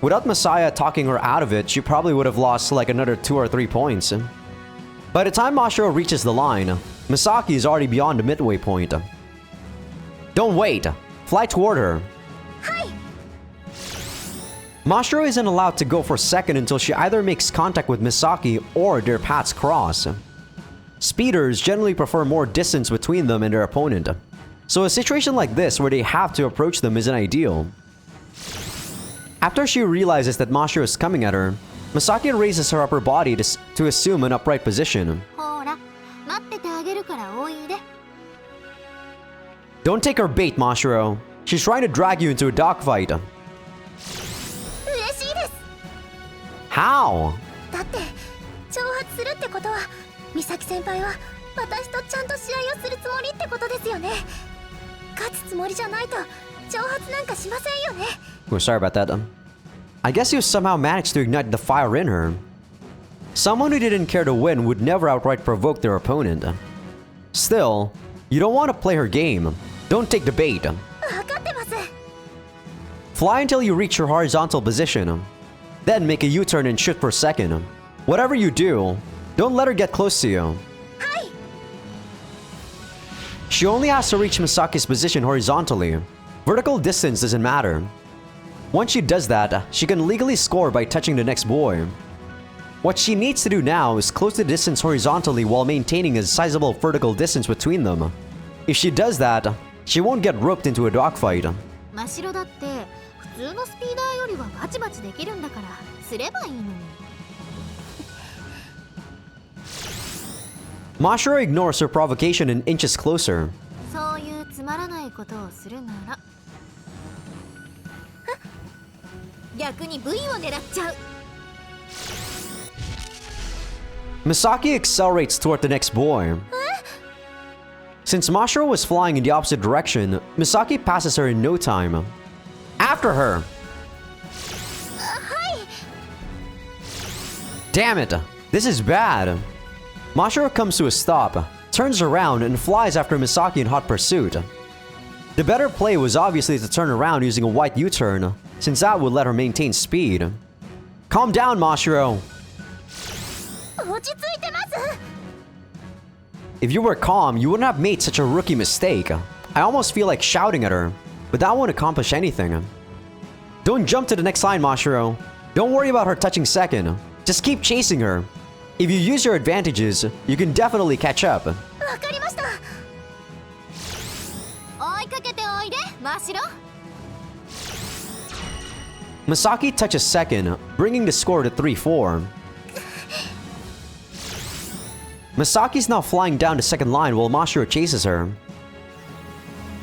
Without Messiah talking her out of it, she probably would have lost like another 2 or 3 points. By the time Mashiro reaches the line, Misaki is already beyond the midway point. Don't wait! Fly toward her! Hi. Mashiro isn't allowed to go for second until she either makes contact with Misaki or their paths cross. Speeders generally prefer more distance between them and their opponent, so a situation like this where they have to approach them isn't ideal. After she realizes that Mashiro is coming at her, Misaki raises her upper body to assume an upright position. Don't take her bait, Mashiro. She's trying to drag you into a dogfight. How? だって挑発するってことは美咲先輩は私とちゃんと試合をするつもりってことですよね。勝つつもりじゃないと挑発なんかしませんよね。 Oh, sorry about that. I guess you somehow managed to ignite the fire in her. Someone who didn't care to win would never outright provoke their opponent. Still, you don't want to play her game. Don't take the bait. 分かってます。 Fly until you reach your horizontal position. Then make a U-turn and shoot for second. Whatever you do, don't let her get close to you. Hi. She only has to reach Misaki's position horizontally. Vertical distance doesn't matter. Once she does that, she can legally score by touching the next boy. What she needs to do now is close the distance horizontally while maintaining a sizable vertical distance between them. If she does that, she won't get roped into a dogfight. 真白だって普通のスピーダーよりはバチバチできるんだからすればいいのに。Mashiro ignores her provocation and inches closer. そういうつまらないことをするなら逆に V を狙っちゃう。 Misaki accelerates toward the next boy. Since Mashiro was flying in the opposite direction, Misaki passes her in no time. After her! Damn it! This is bad! Mashiro comes to a stop, turns around, and flies after Misaki in hot pursuit. The better play was obviously to turn around using a white U-turn, since that would let her maintain speed. Calm down, Mashiro! 落ち着いてます。 If you were calm, you wouldn't have made such a rookie mistake. I almost feel like shouting at her, but that won't accomplish anything. Don't jump to the next line, Mashiro. Don't worry about her touching second. Just keep chasing her. If you use your advantages, you can definitely catch up. わかりました。追いかけておいで真白。 Misaki touches second, bringing the score to 3-4. Misaki's now flying down the second line while Mashiro chases her.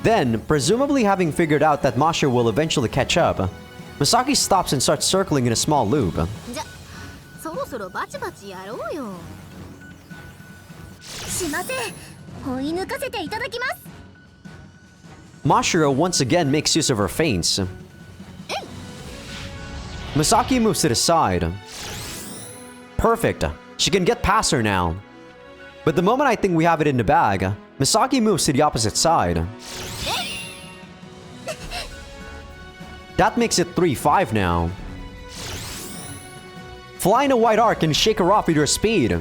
Then, presumably having figured out that Mashiro will eventually catch up, Misaki stops and starts circling in a small loop. じゃそろそろバチバチやろうよ。しません。追い抜かせていただきます。 Mashiro once again makes use of her feints. Misaki moves to the side. Perfect. She can get past her now. But the moment I think we have it in the bag, Misaki moves to the opposite side. That makes it 3-5 now. Fly in a wide arc and shake her off with your speed.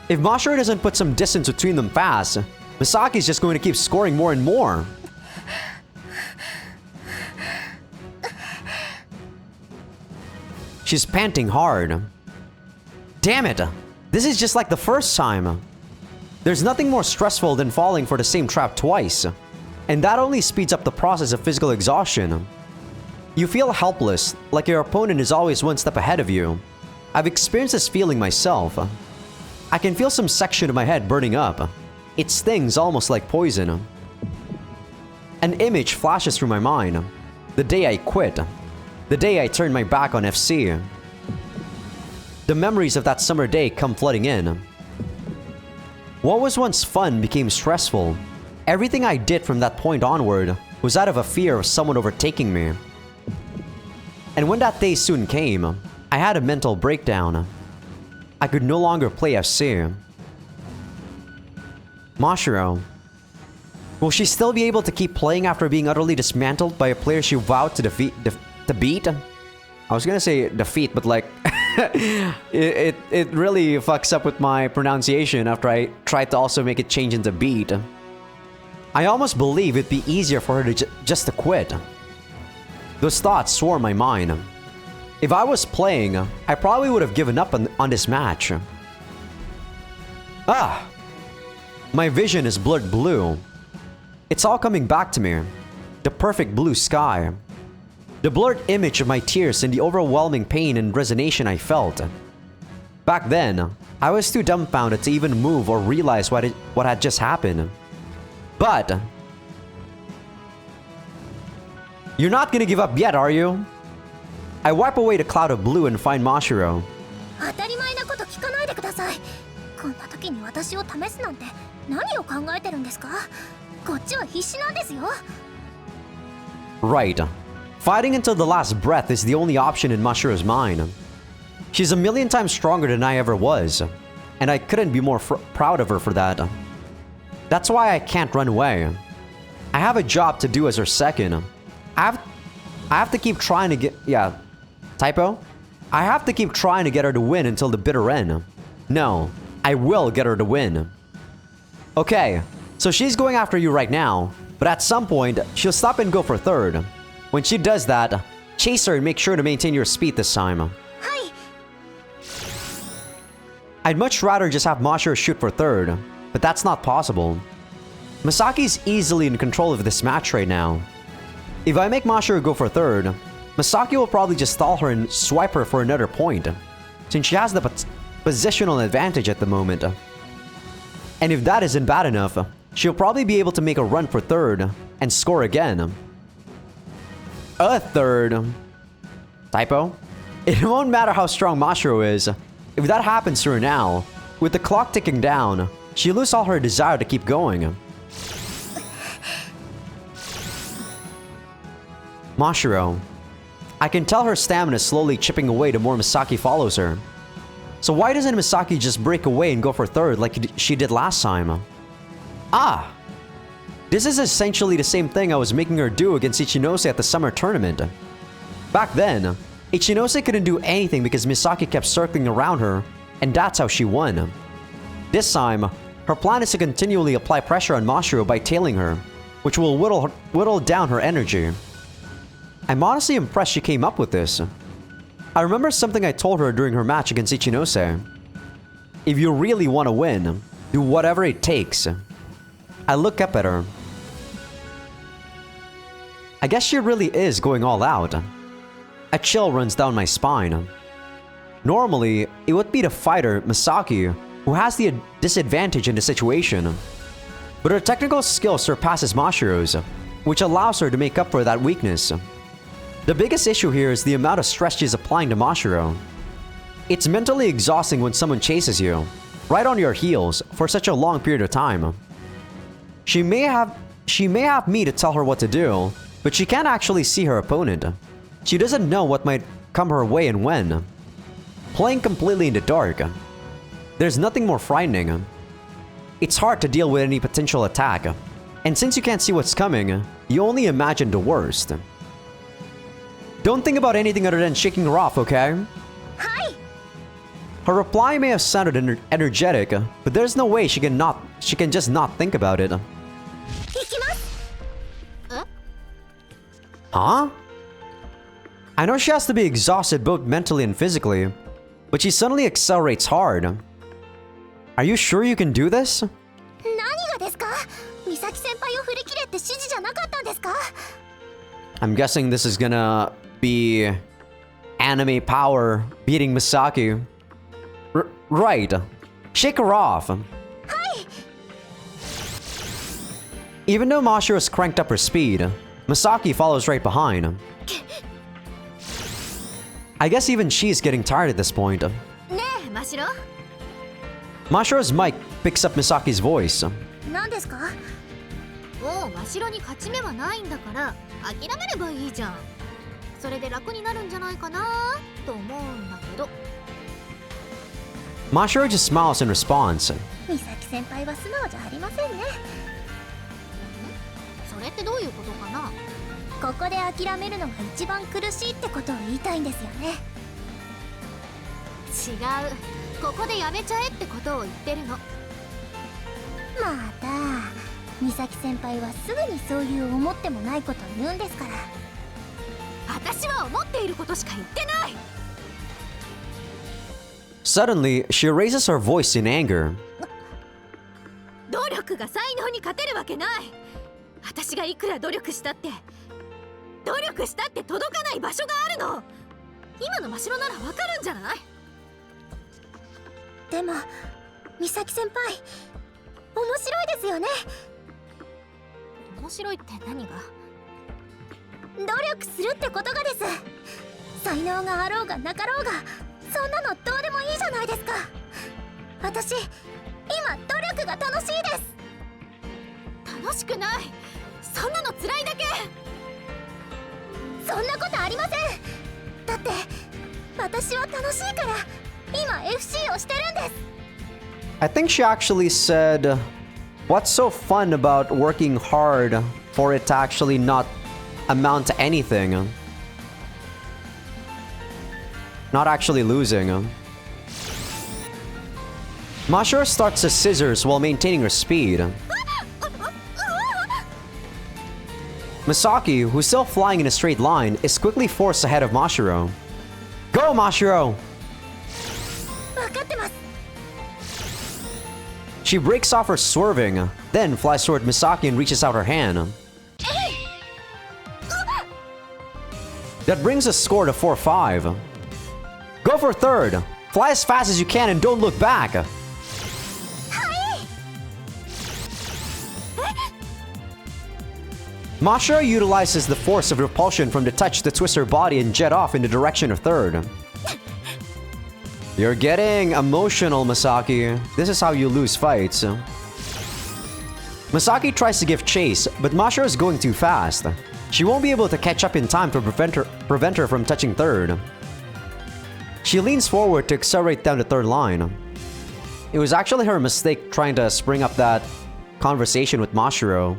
If Mashiro doesn't put some distance between them fast, Misaki's just going to keep scoring more and more. She's panting hard. Damn it! This is just like the first time. There's nothing more stressful than falling for the same trap twice. And that only speeds up the process of physical exhaustion. You feel helpless, like your opponent is always one step ahead of you. I've experienced this feeling myself. I can feel some section of my head burning up. It stings almost like poison. An image flashes through my mind. The day I quit. The day I turned my back on FC. The memories of that summer day come flooding in. What was once fun became stressful. Everything I did from that point onward was out of a fear of someone overtaking me. And when that day soon came, I had a mental breakdown. I could no longer play FC. Mashiro. Will she still be able to keep playing after being utterly dismantled by a player she vowed to beat? I was gonna say defeat, but like, it really fucks up with my pronunciation after I tried to also make it change into beat. I almost believe it'd be easier for her to just to quit. Those thoughts swarm my mind. If I was playing, I probably would have given up on this match. Ah! My vision is blurred blue. It's all coming back to me. The perfect blue sky. The blurred image of my tears and the overwhelming pain and resignation I felt. Back then, I was too dumbfounded to even move or realize what had just happened. But... You're not gonna give up yet, are you? I wipe away the cloud of blue and find Mashiro. 当たり前なこと聞かないでください。こんな時に私を試すなんて何を考えてるんですか？こっちは必死なんですよ。Right. Fighting until the last breath is the only option in Mashiro's mind. She's a million times stronger than I ever was, and I couldn't be more proud of her for that. That's why I can't run away. I have a job to do as her second. I have to keep trying to get... Yeah. Typo? I have to keep trying to get her to win until the bitter end. No. I will get her to win. Okay. So she's going after you right now, but at some point, she'll stop and go for third. When she does that, chase her and make sure to maintain your speed this time. Hi. I'd much rather just have Mashiro shoot for third, but that's not possible. Masaki's easily in control of this match right now. If I make Mashiro go for third, Masaki will probably just stall her and swipe her for another point, since she has the positional advantage at the moment. And if that isn't bad enough, she'll probably be able to make a run for third and score again. A third. Typo? It won't matter how strong Mashiro is. If that happens to her now, with the clock ticking down, she'll lose all her desire to keep going. Mashiro. I can tell her stamina is slowly chipping away the more Misaki follows her. So why doesn't Misaki just break away and go for third like she did last time? Ah! This is essentially the same thing I was making her do against Ichinose at the summer tournament. Back then, Ichinose couldn't do anything because Misaki kept circling around her, and that's how she won. This time, her plan is to continually apply pressure on Mashiro by tailing her, which will whittle down her energy. I'm honestly impressed she came up with this. I remember something I told her during her match against Ichinose. If you really want to win, do whatever it takes. I look up at her. I guess she really is going all out. A chill runs down my spine. Normally, it would be the fighter, Misaki, who has the disadvantage in the situation. But her technical skill surpasses Mashiro's, which allows her to make up for that weakness. The biggest issue here is the amount of stress she's applying to Mashiro. It's mentally exhausting when someone chases you, right on your heels, for such a long period of time. She may have me to tell her what to do, but she can't actually see her opponent. She doesn't know what might come her way and when. Playing completely in the dark. There's nothing more frightening. It's hard to deal with any potential attack, and since you can't see what's coming, you only imagine the worst. Don't think about anything other than shaking her off, okay? Hi. Her reply may have sounded energetic, but there's no way she can just not think about it. Huh? I know she has to be exhausted both mentally and physically, but she suddenly accelerates hard. Are you sure you can do this? I'm guessing this is gonna be anime power beating Misaki. Right. Shake her off. Hi. Even though Mashiro's cranked up her speed, Misaki follows right behind. I guess even she's getting tired at this point. Ne. シロ Mashiro's mic picks up Misaki's voice. 何ですか？もう真白に勝ち目はないんだから諦めればいいじゃん。それで楽になるんじゃないかなと思うんだけど。 Mashiro just smiles in response. 美咲先輩は素直じゃありませんね。それってどういうことかな。ここで諦めるのが一番苦しいってことを言いたいんですよね。違う、ここでやめちゃえってことを言ってるの。また美咲先輩はすぐにそういう思ってもないことを言うんですから。私は思っていることしか言ってない。 Suddenly, she raises her voice in anger. 努力が才能に勝てるわけない。私がいくら努力したって届かない場所があるの。今の真白ならわかるんじゃない？でも美咲先輩面白いですよね。面白いって何が？努力するってことがです。才能があろうがなかろうがそんなのどうでもいいじゃないですか。私今努力が楽しいです。楽しくない。そんなの辛いだけ。そんなことありません。だって私は楽しいから今 FC をしてるんです。 I think she actually said, what's so fun about working hard for it to actually not amount to anything? Not actually losing. Mashiro starts to scissors while maintaining her speed. Misaki, who's still flying in a straight line, is quickly forced ahead of Mashiro. Go, Mashiro! 分かってます。 She breaks off her swerving, then flies toward Misaki and reaches out her hand. That brings the score to 4-5. Go for third! Fly as fast as you can and don't look back! Mashiro utilizes the force of repulsion from the touch to twist her body and jet off in the direction of third. You're getting emotional, Misaki. This is how you lose fights. Misaki tries to give chase, but Mashiro is going too fast. She won't be able to catch up in time to prevent her from touching third. She leans forward to accelerate down the third line. It was actually her mistake trying to spring up that conversation with Mashiro.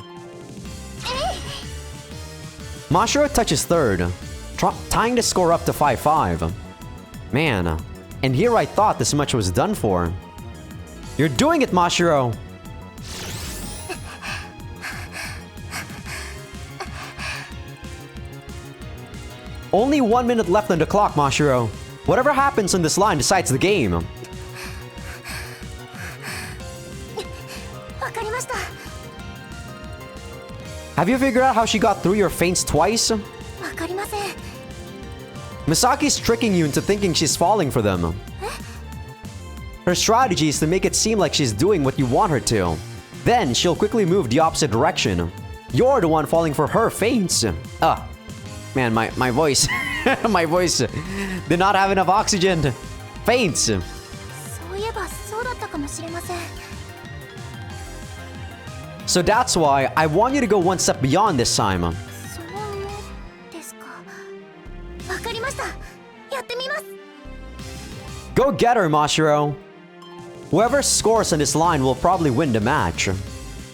Mashiro touches third, tying the score up to 5-5. Man, and here I thought this much was done for. You're doing it, Mashiro! Only 1 minute left on the clock, Mashiro. Whatever happens on this line decides the game. わかりました。 Have you figured out how she got through your feints twice? わかりません。 Misaki's tricking you into thinking she's falling for them. Her strategy is to make it seem like she's doing what you want her to. Then she'll quickly move the opposite direction. You're the one falling for her feints. Man, my voice. My voice did not have enough oxygen. Feints. そういえばそうだったかもしれません。 So that's why I want you to go one step beyond this time. そうですか。わかりました。やってみます。 Go get her, Mashiro. Whoever scores on this line will probably win the match.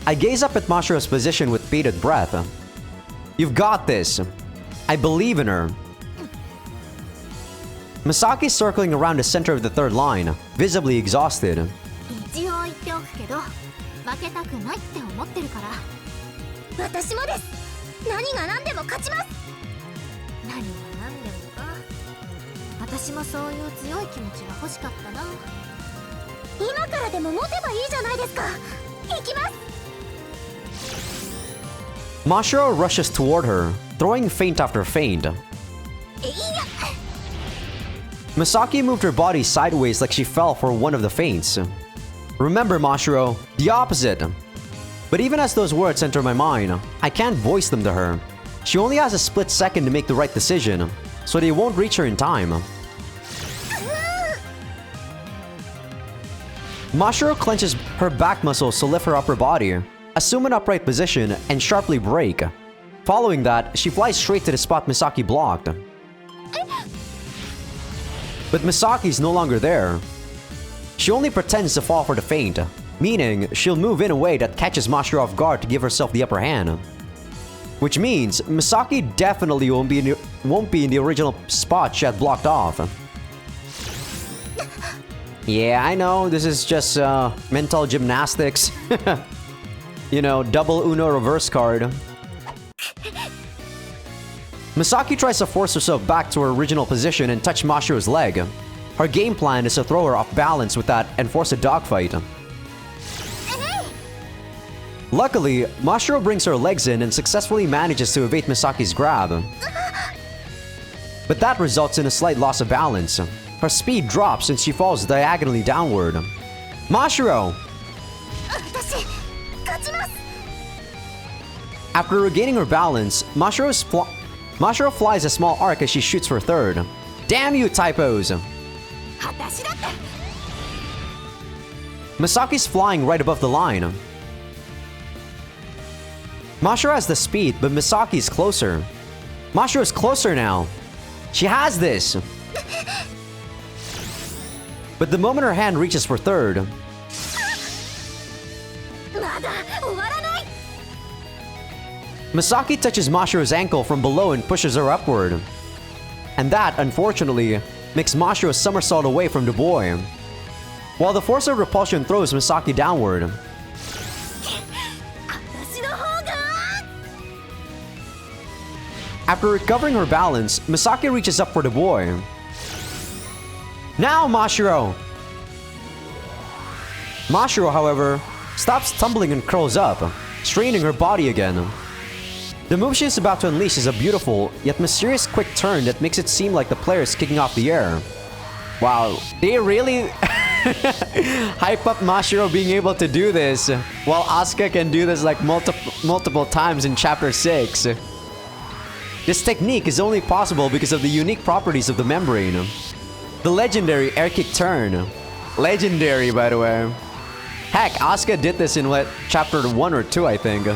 I gaze up at Mashiro's position with bated breath. You've got this. I believe in her. Misaki's circling around the center of the third line, visibly exhausted. 一応言っておくけど負けたくないって思ってるから。私もです。何が何でも勝ちます。何が何でもか。私もそういう強い気持ちが欲しかったな。今からでも持てばいいじゃないですか。行きます。 Mashiro rushes toward her, throwing feint after feint. Misaki moved her body sideways like she fell for one of the feints. Remember, Mashiro, the opposite. But even as those words enter my mind, I can't voice them to her. She only has a split second to make the right decision, so they won't reach her in time. Mashiro clenches her back muscles to lift her upper body, assume an upright position, and sharply brake. Following that, she flies straight to the spot Misaki blocked. But Misaki's no longer there. She only pretends to fall for the feint, meaning she'll move in a way that catches Mashiro off guard to give herself the upper hand. Which means Misaki definitely won't be in the original spot she had blocked off. Yeah, I know, this is just mental gymnastics. You know, double Uno reverse card. Misaki tries to force herself back to her original position and touch Mashiro's leg. Her game plan is to throw her off balance with that and force a dogfight. Luckily, Mashiro brings her legs in and successfully manages to evade Misaki's grab. But that results in a slight loss of balance. Her speed drops and she falls diagonally downward. Mashiro! After regaining her balance, Mashiro flies a small arc as she shoots for third. Damn you, typos! Misaki's flying right above the line. Mashiro has the speed, but Misaki's closer. Mashiro's closer now. She has this! But the moment her hand reaches for third, Misaki touches Mashiro's ankle from below and pushes her upward. And that, unfortunately, makes Mashiro somersault away from the boy, while the force of repulsion throws Misaki downward. After recovering her balance, Misaki reaches up for the boy. Now, Mashiro! Mashiro, however, stops tumbling and curls up, straining her body again. The move she is about to unleash is a beautiful, yet mysterious quick turn that makes it seem like the player is kicking off the air. Wow, they really hype up Mashiro being able to do this, while Asuka can do this like multiple times in Chapter 6. This technique is only possible because of the unique properties of the membrane. The legendary air kick turn. Legendary, by the way. Heck, Asuka did this in what, Chapter 1 or 2, I think.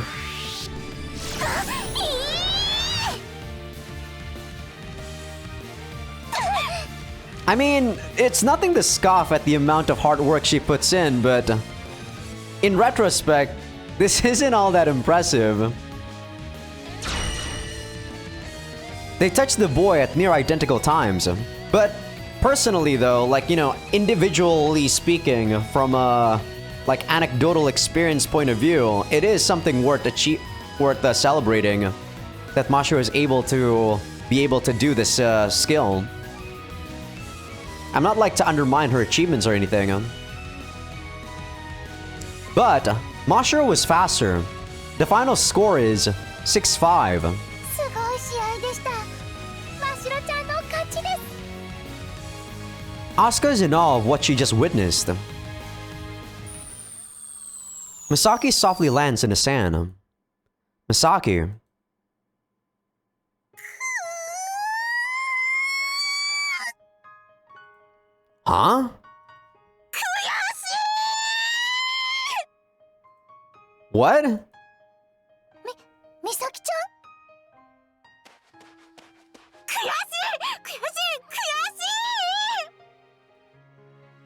I mean, it's nothing to scoff at the amount of hard work she puts in, but in retrospect, this isn't all that impressive. They touch the boy at near identical times, but personally though, like, you know, individually speaking, from a like anecdotal experience point of view, it is something worth celebrating that Mashiro is able to do this skill. I'm not like to undermine her achievements or anything. But Mashiro was faster. The final score is 6-5. Asuka is in awe of what she just witnessed. Misaki softly lands in the sand. Misaki. Huh? What? Misaki-chan?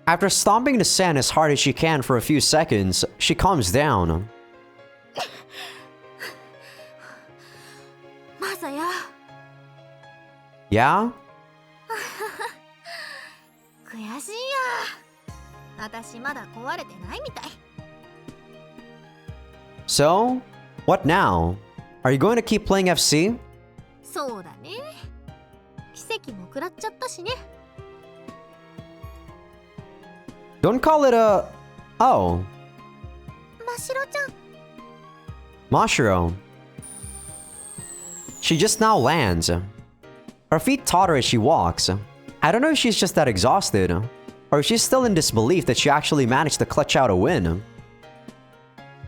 After stomping the sand as hard as she can for a few seconds, she calms down. Yeah? So, what now? Are you going to keep playing FC? Don't call it a... Oh. Mashiro. She just now lands. Her feet totter as she walks. I don't know if she's just that exhausted, or if she's still in disbelief that she actually managed to clutch out a win.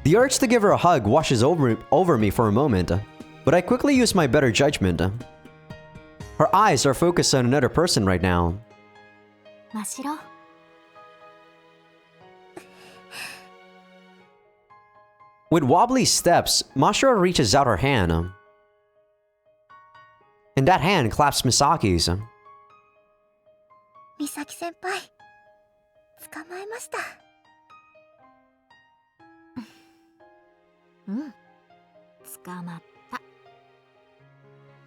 The urge to give her a hug washes over me for a moment, but I quickly use my better judgment. Her eyes are focused on another person right now. With wobbly steps, Mashiro reaches out her hand. And that hand claps Misaki's. 美咲先輩捕まえました。うん。捕まった。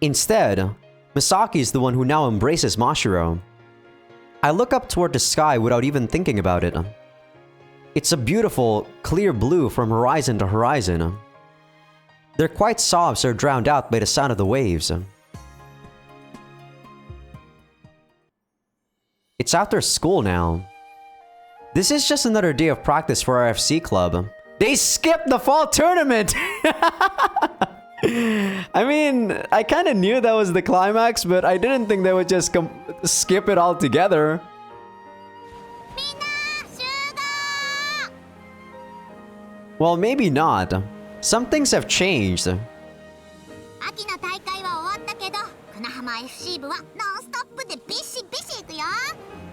Instead, Misaki is the one who now embraces Mashiro. I look up toward the sky without even thinking about it. It's a beautiful, clear blue from horizon to horizon. Their quiet sobs are drowned out by the sound of the waves. It's after school now. This is just another day of practice for our FC club. They skipped the fall tournament! I mean, I kind of knew that was the climax, but I didn't think they would just skip it altogether. Well, maybe not. Some things have changed. 秋の大会は終わったけど、金浜 FC 部はノンストップでビシビシいくよ。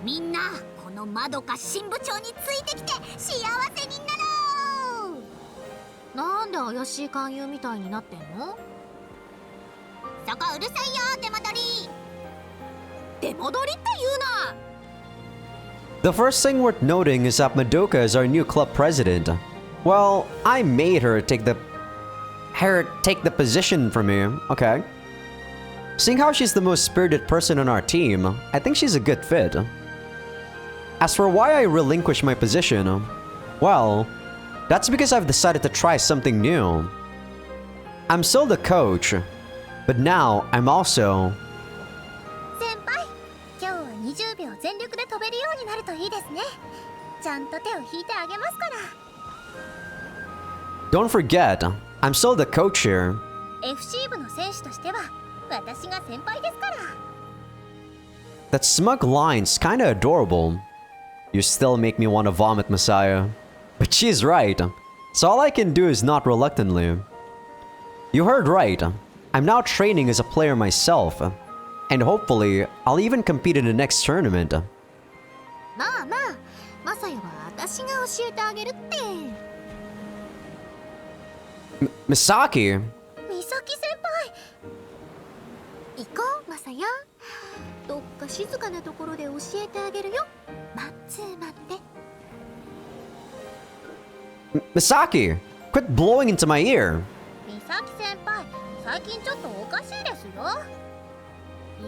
みんなこのまどか新部長についてきて幸せになろう。なんで怪しい勧誘みたいになってんの？そこうるさいよ、出戻り。出戻りって言うな。 The first thing worth noting is that Madoka is our new club president. Well, I made her take the position from me, okay. Seeing how she's the most spirited person on our team, I think she's a good fit. As for why I relinquished my position, well, that's because I've decided to try something new. I'm still the coach, but now I'm also... 先輩、今日は20秒全力で飛べるようになるといいですね。ちゃんと手を引いてあげますから。 Don't forget, I'm still the coach here. FC 部の選手としては私が先輩ですから。 That smug line's kinda adorable. You still make me want to vomit, Messiah. But she's right, so all I can do is nod reluctantly. You heard right. I'm now training as a player myself. And hopefully, I'll even compete in the next tournament. まあまあ、マサヤは私が教えてあげるって。 Misaki? 美咲先輩。行こう、マサヤ。どっか静かなところで教えてあげるよ。待って。Misaki! Quit blowing into my ear! 美咲先輩、最近ちょっとおかしいですよ。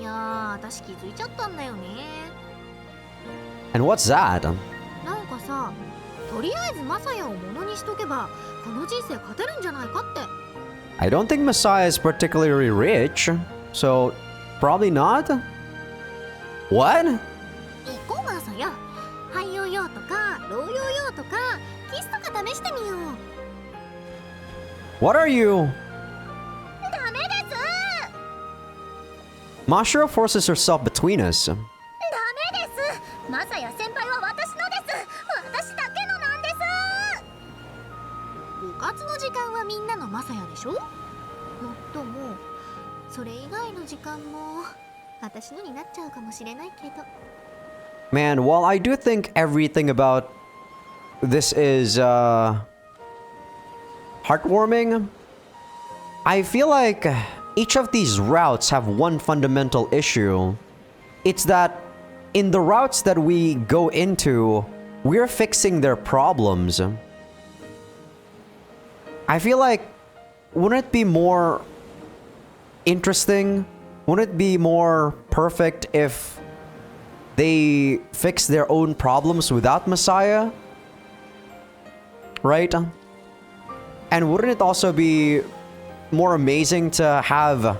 いやー、私気づいちゃったんだよね。 And what's that? なんかさ、とりあえずマサヤをものにしとけば、この人生勝てるんじゃないかって。 I don't think Messiah is particularly rich, so probably not? What? 行こう、マサヤ。俳優用とか、老用用とか、キスとか試してみよう。 What are you? ダメです。 Mashiro forces herself between us. ダメです。マサヤ先輩は私のです。私だけのなんです。部活の時間はみんなのマサヤでしょ。もっともそれ以外の時間も私のになっちゃうかもしれないけど。 Man, while I do think everything about this is heartwarming, I feel like each of these routes have one fundamental issue. It's that in the routes that we go into, we're fixing their problems. I feel like, wouldn't it be more interesting? Wouldn't it be more perfect if they fix their own problems without Messiah? Right? And wouldn't it also be more amazing to have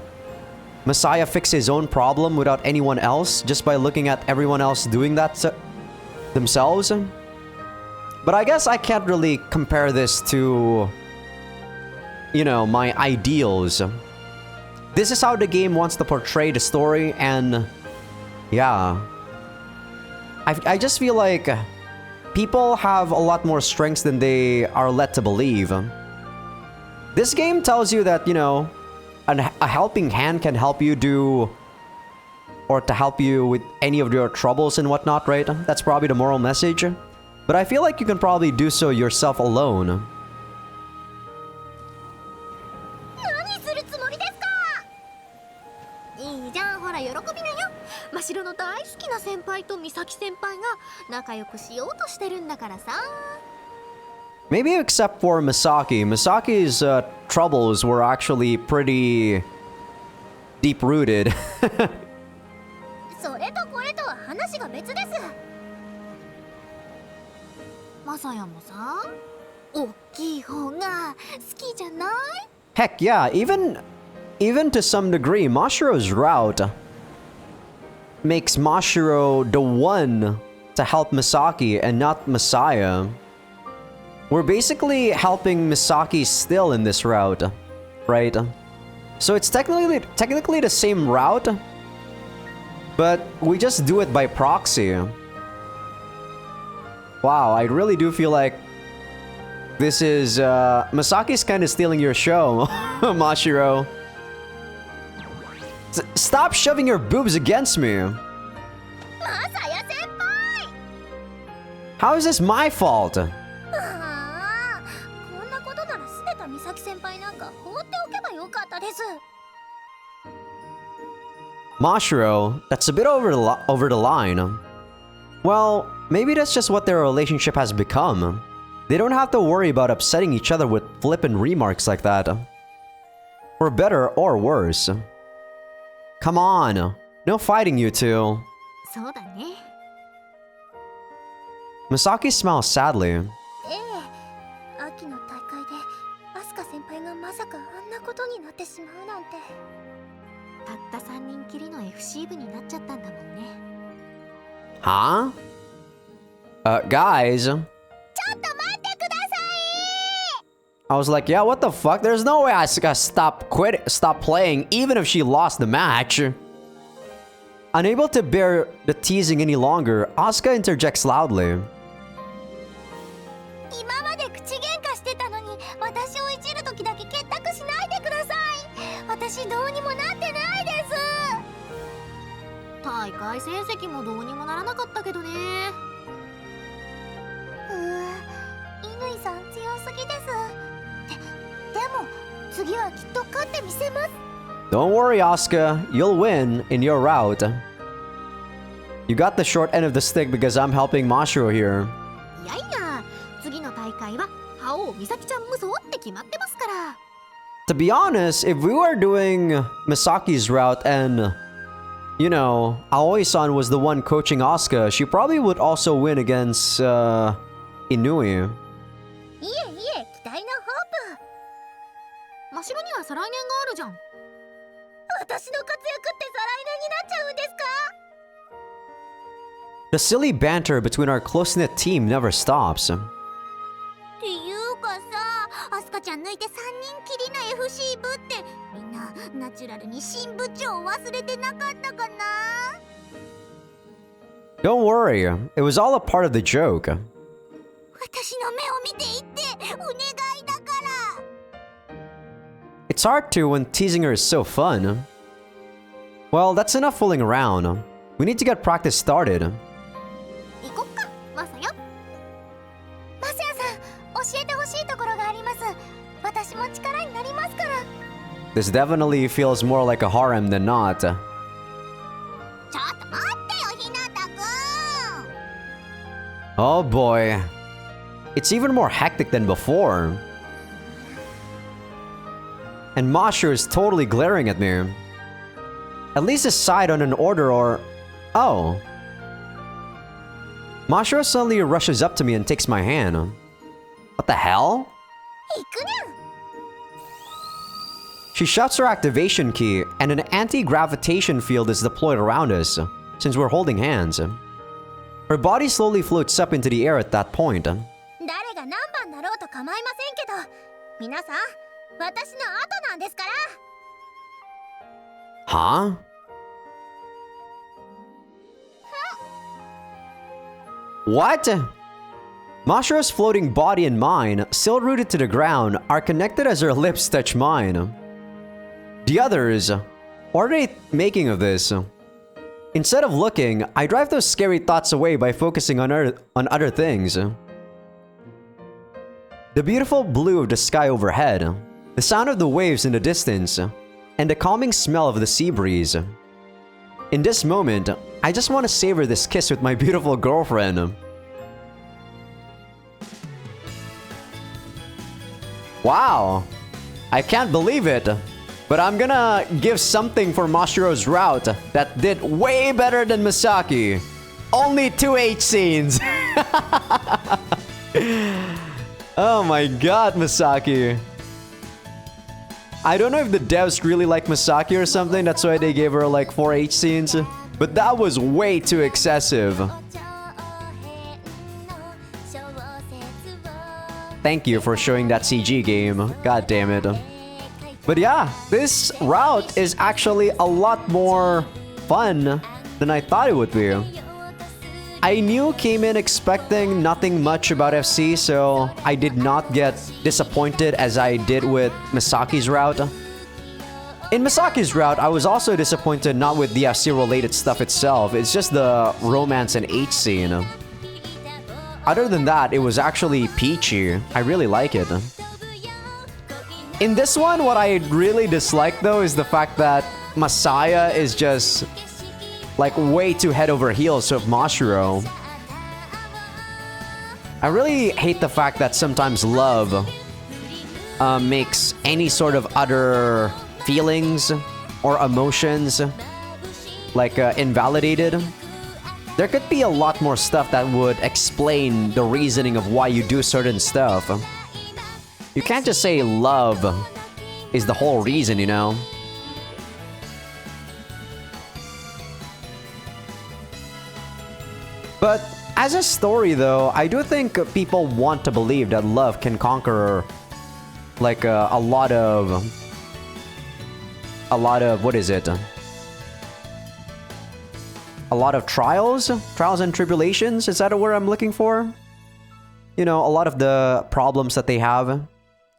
Messiah fix his own problem without anyone else, just by looking at everyone else doing that themselves? But I guess I can't really compare this to, you know, my ideals. This is how the game wants to portray the story, and yeah. I just feel like people have a lot more strengths than they are led to believe. This game tells you that, you know, a helping hand can help you do, or to help you with any of your troubles and whatnot, right? That's probably the moral message. But I feel like you can probably do so yourself alone. んだからさ。 Maybe except for Misaki. Misaki's troubles were actually pretty deep-rooted. それとこれとは話が別です。マサヤもさ、大きい方が好きじゃない？ Heck yeah, even to some degree, Mashiro's route makes Mashiro the one to help Misaki and not Messiah. We're basically helping Misaki still in this route, right? So it's technically the same route, but we just do it by proxy. Wow, I really do feel like this is Misaki's kind of stealing your show, Mashiro. Stop shoving your boobs against me. How is this my fault? Mashiro, that's a bit over the line. Well, maybe that's just what their relationship has become. They don't have to worry about upsetting each other with flippant remarks like that. For better or worse. Come on, no fighting you two. そうだね。 Misaki smiles sadly. ええ、秋の大会でアスカ先輩がまさかあんなことになってしまうなんて。たった3人きりの FC 部になっちゃったんだもんね。 Huh? Guys. ちょっと待ってください。 I was like, yeah, what the fuck? There's no way Asuka stop playing even if she lost the match. Unable to bear the teasing any longer, Asuka interjects loudly. 今まで口喧嘩してたのに、私をいじる時だけ結託しないでください。私どうにもなってないです。大会成績もどうにもならなかったけどね。乾さん強すぎです。でも次はきっと勝ってみせます。 Don't worry, Asuka. You'll win in your route. You got the short end of the stick because I'm helping Mashiro here. いやいや、次の大会は覇王美咲ちゃん無双って決まってますから。 To be honest, if we were doing Misaki's route and, you know, Aoi-san was the one coaching Asuka, she probably would also win against Inui. いえいえ、期待のホープ。マシロには再来年があるじゃん。私の活躍って再来年になっちゃうんですか？ The silly banter between our close-knit team never stops. っていうかさ、アスカちゃん抜いて3人きりの FC 部ってみんなナチュラルに新部長を忘れてなかったかな？ Don't worry, it was all a part of the joke. 私の目を見ていってお願いだから。 It's hard to when teasing her is so fun. Well, that's enough fooling around. We need to get practice started. 行こっか、マサよ。マサヤさん、教えてほしいところがあります。私も力になりますから。 This definitely feels more like a harem than not. ちょっと待ってよ、ひなたくん。 Oh boy. It's even more hectic than before. And Mashiro is totally glaring at me. At least decide on an order or... Oh. Mashiro suddenly rushes up to me and takes my hand. What the hell? 行くにゃん。 She shouts her activation key, and an anti-gravitation field is deployed around us, since we're holding hands. Her body slowly floats up into the air at that point. 誰が何番だろうと構いませんけど、皆さん、私の後なんですから。 Huh? What? Mashiro's floating body and mine, still rooted to the ground, are connected as her lips touch mine. The others, what are they making of this? Instead of looking, I drive those scary thoughts away by focusing on other things. The beautiful blue of the sky overhead, the sound of the waves in the distance, and the calming smell of the sea breeze. In this moment, I just want to savor this kiss with my beautiful girlfriend. Wow. I can't believe it. But I'm gonna give something for Mashiro's route that did way better than Misaki. Only 2 H scenes. Oh my god, Misaki. I don't know if the devs really like Misaki or something. That's why they gave her like 4 H scenes. But that was way too excessive. Thank you for showing that CG game. God damn it. But yeah, this route is actually a lot more fun than I thought it would be. I came in expecting nothing much about FC, so I did not get disappointed as I did with Misaki's route. In Misaki's route, I was also disappointed not with the FC related stuff itself, it's just the romance and H scene. Other than that, it was actually peachy. I really like it. In this one, what I really dislike though is the fact that Masaya is just like way too head over heels of Mashiro. I really hate the fact that sometimes love makes any sort of other feelings or emotions like invalidated. There could be a lot more stuff that would explain the reasoning of why you do certain stuff. You can't just say love is the whole reason, you know? But as a story though, I do think people want to believe that love can conquer like a lot of what is it? A lot of trials and tribulations. Is that a word I'm looking for? You know, a lot of the problems that they have.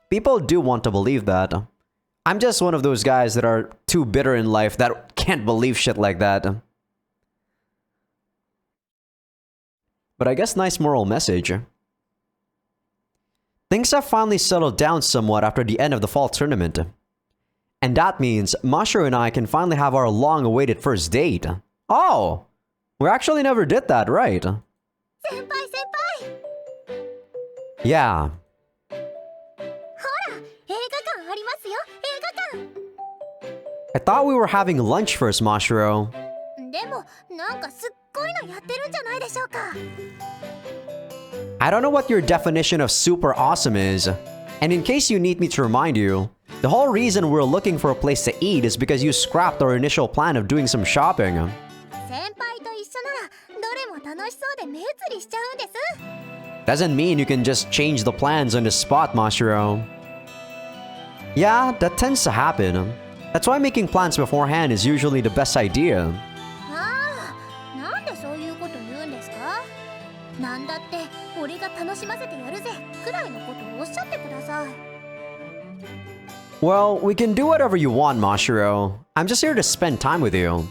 People do want to believe that. I'm just one of those guys that are too bitter in life that can't believe shit like that. But I guess nice moral message. Things have finally settled down somewhat after the end of the fall tournament. And that means Mashiro and I can finally have our long-awaited first date. Oh! We actually never did that, right? Senpai, senpai! Yeah. I thought we were having lunch first, Mashiro. I don't know what your definition of super awesome is. And in case you need me to remind you, the whole reason we're looking for a place to eat is because you scrapped our initial plan of doing some shopping. Doesn't mean you can just change the plans on the spot, Mashiro. Yeah, that tends to happen. That's why making plans beforehand is usually the best idea. Well, we can do whatever you want, Mashiro. I'm just here to spend time with you.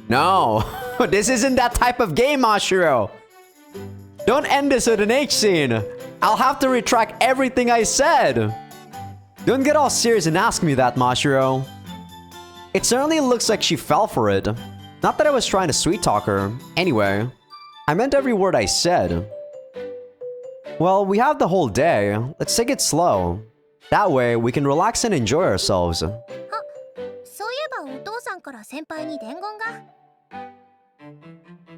No. This isn't that type of game, Mashiro. Don't end this with an H scene. I'll have to retract everything I said. Don't get all serious and ask me that, Mashiro. It certainly looks like she fell for it. Not that I was trying to sweet talk her. Anyway, I meant every word I said. Well, we have the whole day. Let's take it slow. That way, we can relax and enjoy ourselves.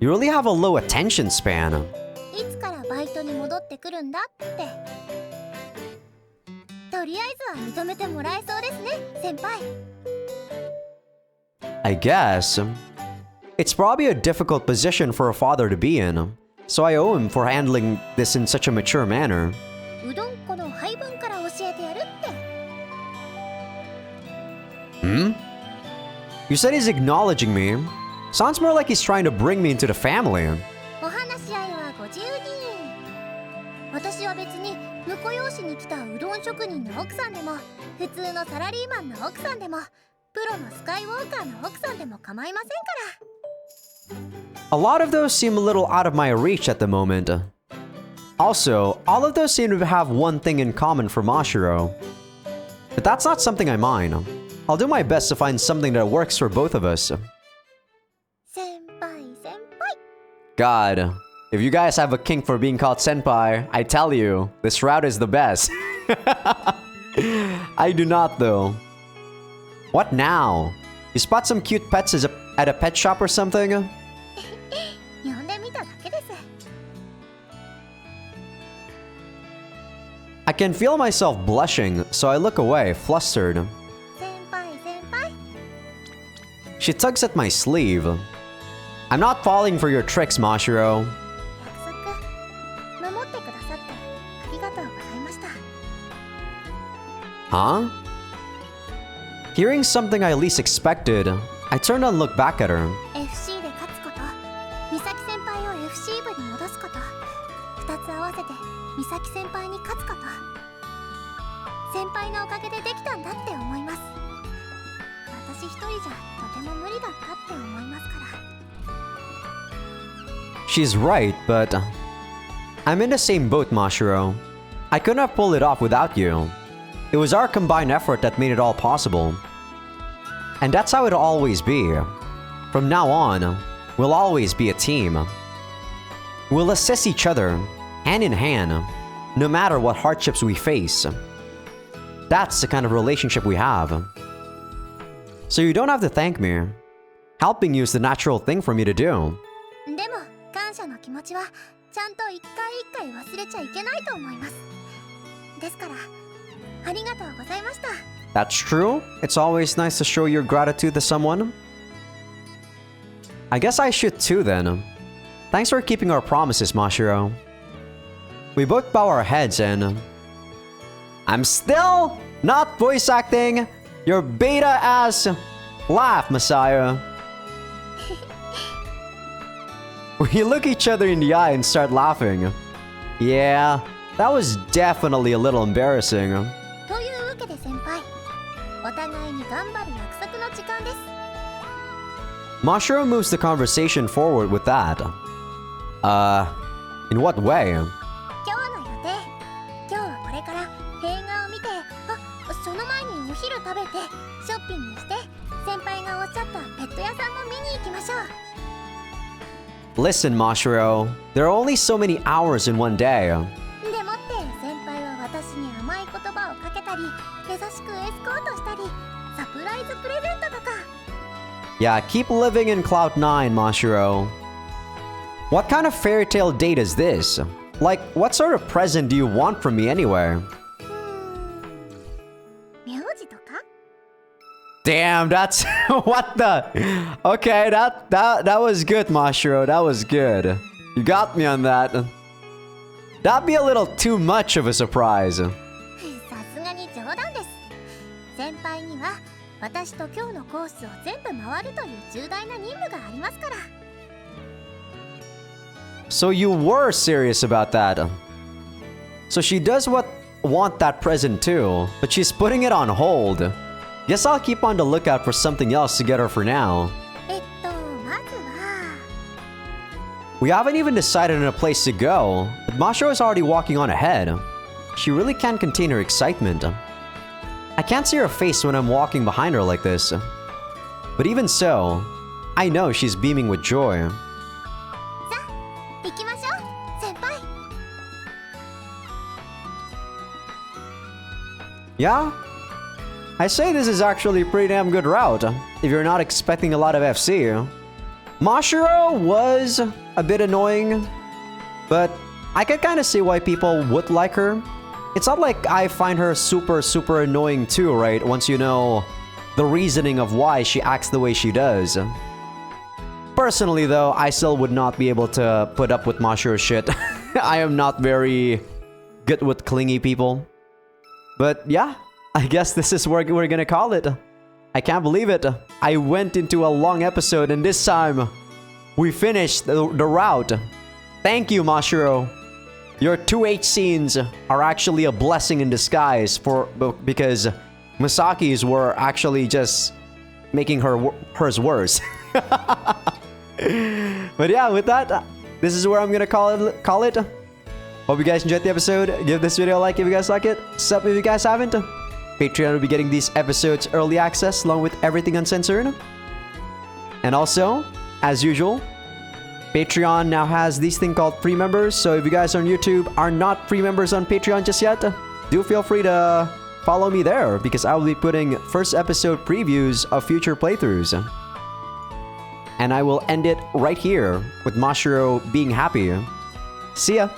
You really have a low attention span. I guess. It's probably a difficult position for a father to be in, so I owe him for handling this in such a mature manner. Hmm? You said he's acknowledging me. Sounds more like he's trying to bring me into the family. A lot of those seem a little out of my reach at the moment. Also, all of those seem to have one thing in common for Mashiro. But that's not something I mind. I'll do my best to find something that works for both of us. 先輩先輩 God, if you guys have a kink for being called senpai, I tell you, this route is the best. I do not though. What now? You spot some cute pets at a pet shop or something? 呼んでみただけです I can feel myself blushing, so I look away, flustered. 先輩先輩 She tugs at my sleeve. I'm not falling for your tricks, Mashiro. 約束守ってくださってありがとうございました Huh? Hearing something I least expected, I turned and looked back at her. FC で勝つこと美咲先輩を FC 部に戻すこと2つ合わせて美咲先輩に勝つこと先輩のおかげでできたんだって思います私一人じゃとても無理だったって思いますから She's right, but I'm in the same boat, Mashiro. I couldn't have pulled it off without you. It was our combined effort that made it all possible. And that's how it'll always be. From now on, we'll always be a team. We'll assist each other, hand in hand, no matter what hardships we face. That's the kind of relationship we have. So you don't have to thank me. Helping you is the natural thing for me to do. でも感謝の気持ちはちゃんと一回一回忘れちゃいけないと思いますですからありがとうございました That's true. It's always nice to show your gratitude to someone. I guess I should too then. Thanks for keeping our promises, Mashiro. We both bow our heads and... I'm still not voice acting your beta-ass laugh, Messiah. We look each other in the eye and start laughing. Yeah, that was definitely a little embarrassing. というわけで先輩お互いに頑張る約束の時間です Mashiro moves the conversation forward with that. In what way? 今日の予定今日はこれから映画を見てその前にお昼食べてショッピングして先輩がおっしゃったペット屋さんも見に行きましょう Listen, Mashiro, there are only so many hours in one day. でもって先輩は私に甘い言葉をかけたり優しくエスコートしたりサプライズプレゼントとか Yeah, keep living in Cloud 9, Mashiro. What kind of fairy tale date is this? Like, what sort of present do you want from me anyway? 名字とか Damn, that's... what the... Okay, that was good, Mashiro. That was good. You got me on that. That'd be a little too much of a surprise. さすがに冗談です先輩には私と今日のコースを全部回るという重大な任務がありますから So you were serious about that. So she does want that present too, but she's putting it on hold. Guess I'll keep on the lookout for something else to get her for now. まずは We haven't even decided on a place to go, but Mashiro is already walking on ahead. She really can't contain her excitement. I can't see her face when I'm walking behind her like this. But even so, I know she's beaming with joy. さあ行きましょう先輩 Yeah? I say this is actually a pretty damn good route, if you're not expecting a lot of FC. Mashiro was a bit annoying, but I can kind of see why people would like her. It's not like I find her super annoying too, right? Once you know the reasoning of why she acts the way she does. Personally though, I still would not be able to put up with Mashiro's shit. I am not very good with clingy people. But yeah, I guess this is where we're gonna call it. I can't believe it. I went into a long episode and this time we finished the route. Thank you, Mashiro. Your 2H scenes are actually a blessing in disguise because Masaki's were actually just making hers worse. But yeah, with that, this is where I'm gonna call it. Hope you guys enjoyed the episode. Give this video a like if you guys like it. Sub if you guys haven't. Patreon will be getting these episodes early access along with everything uncensored. And also, as usual, Patreon now has this thing called free members. So if you guys on YouTube are not free members on Patreon just yet, do feel free to follow me there because I will be putting first episode previews of future playthroughs. And I will end it right here with Mashiro being happy. See ya!